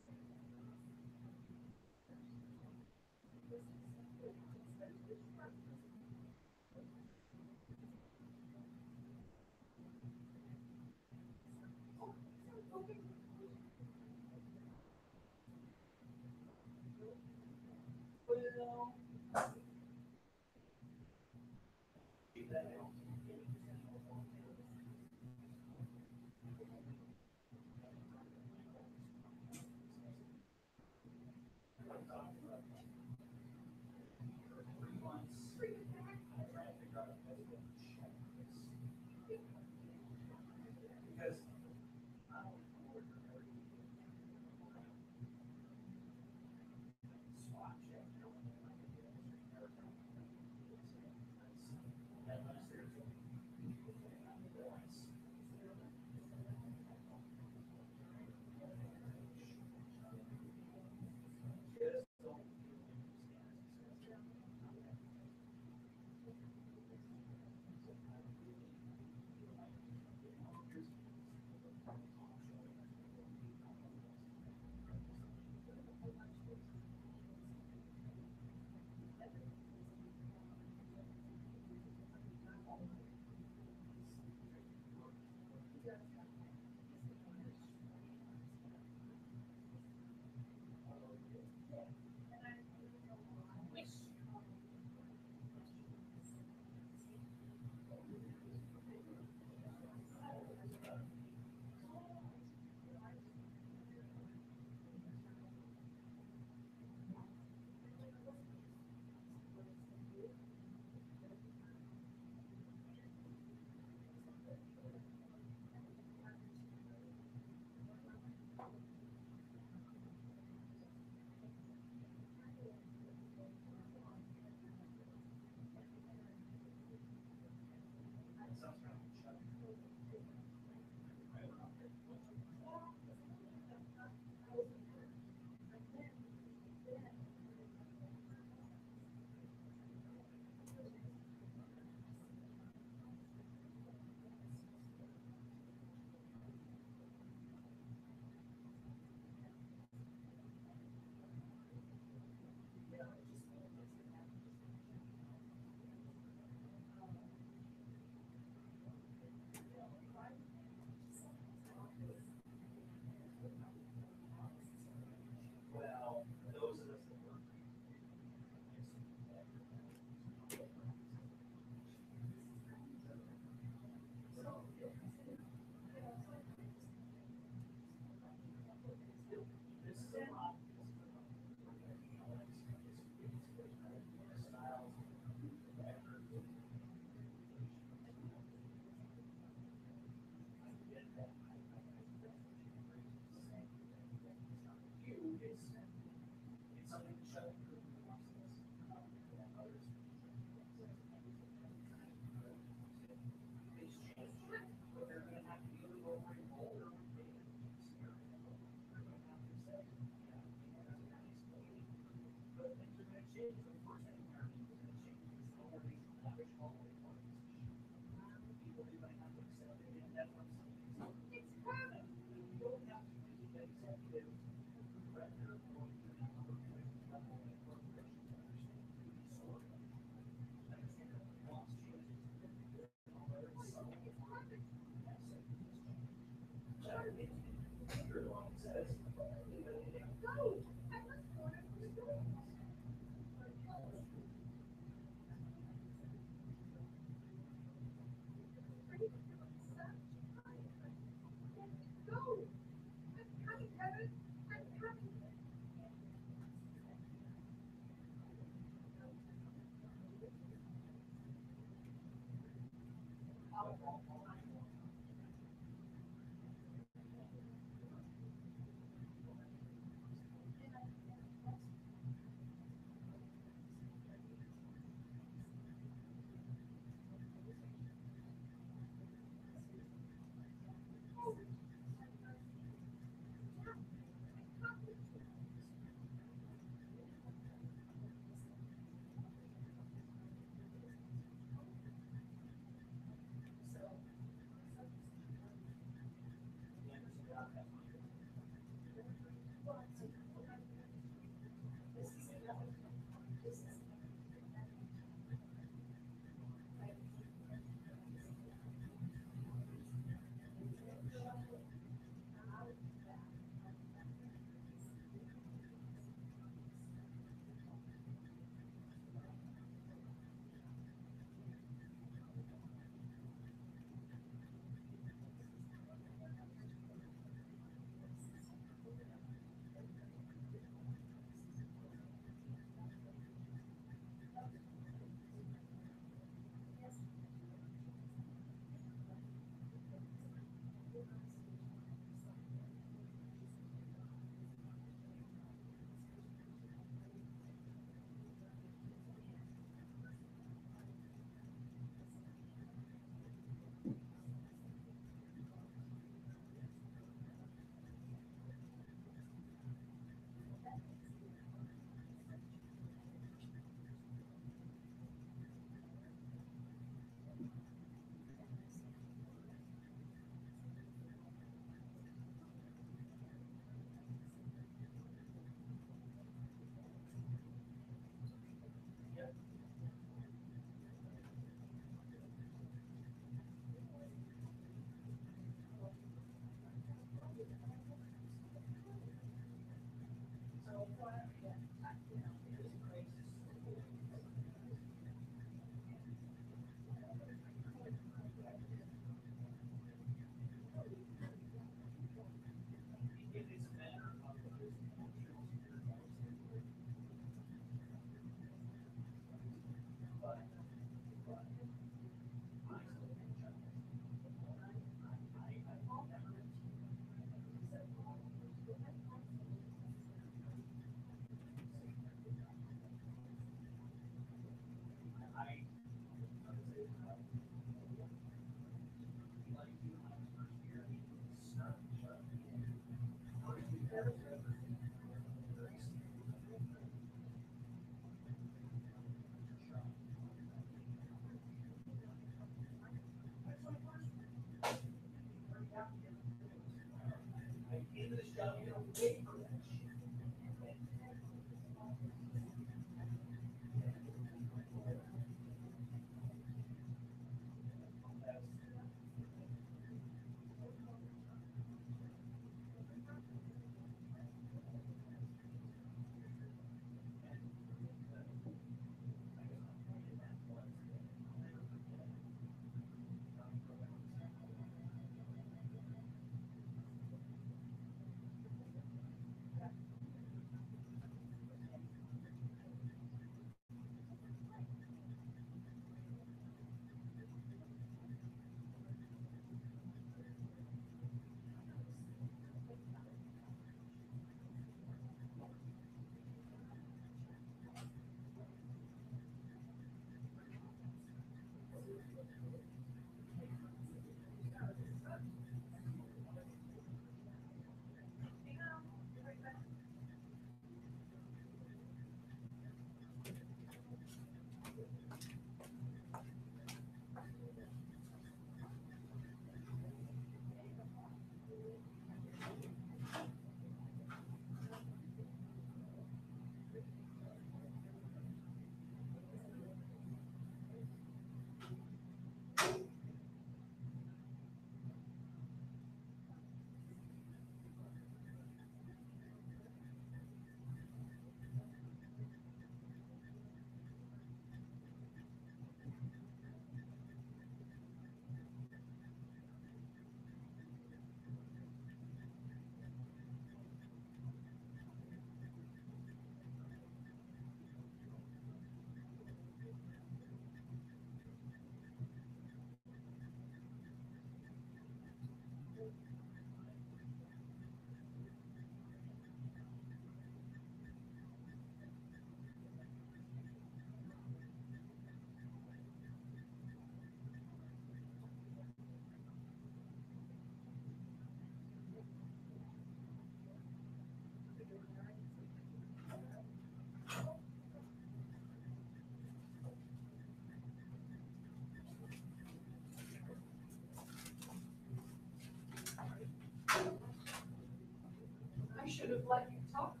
would let you talk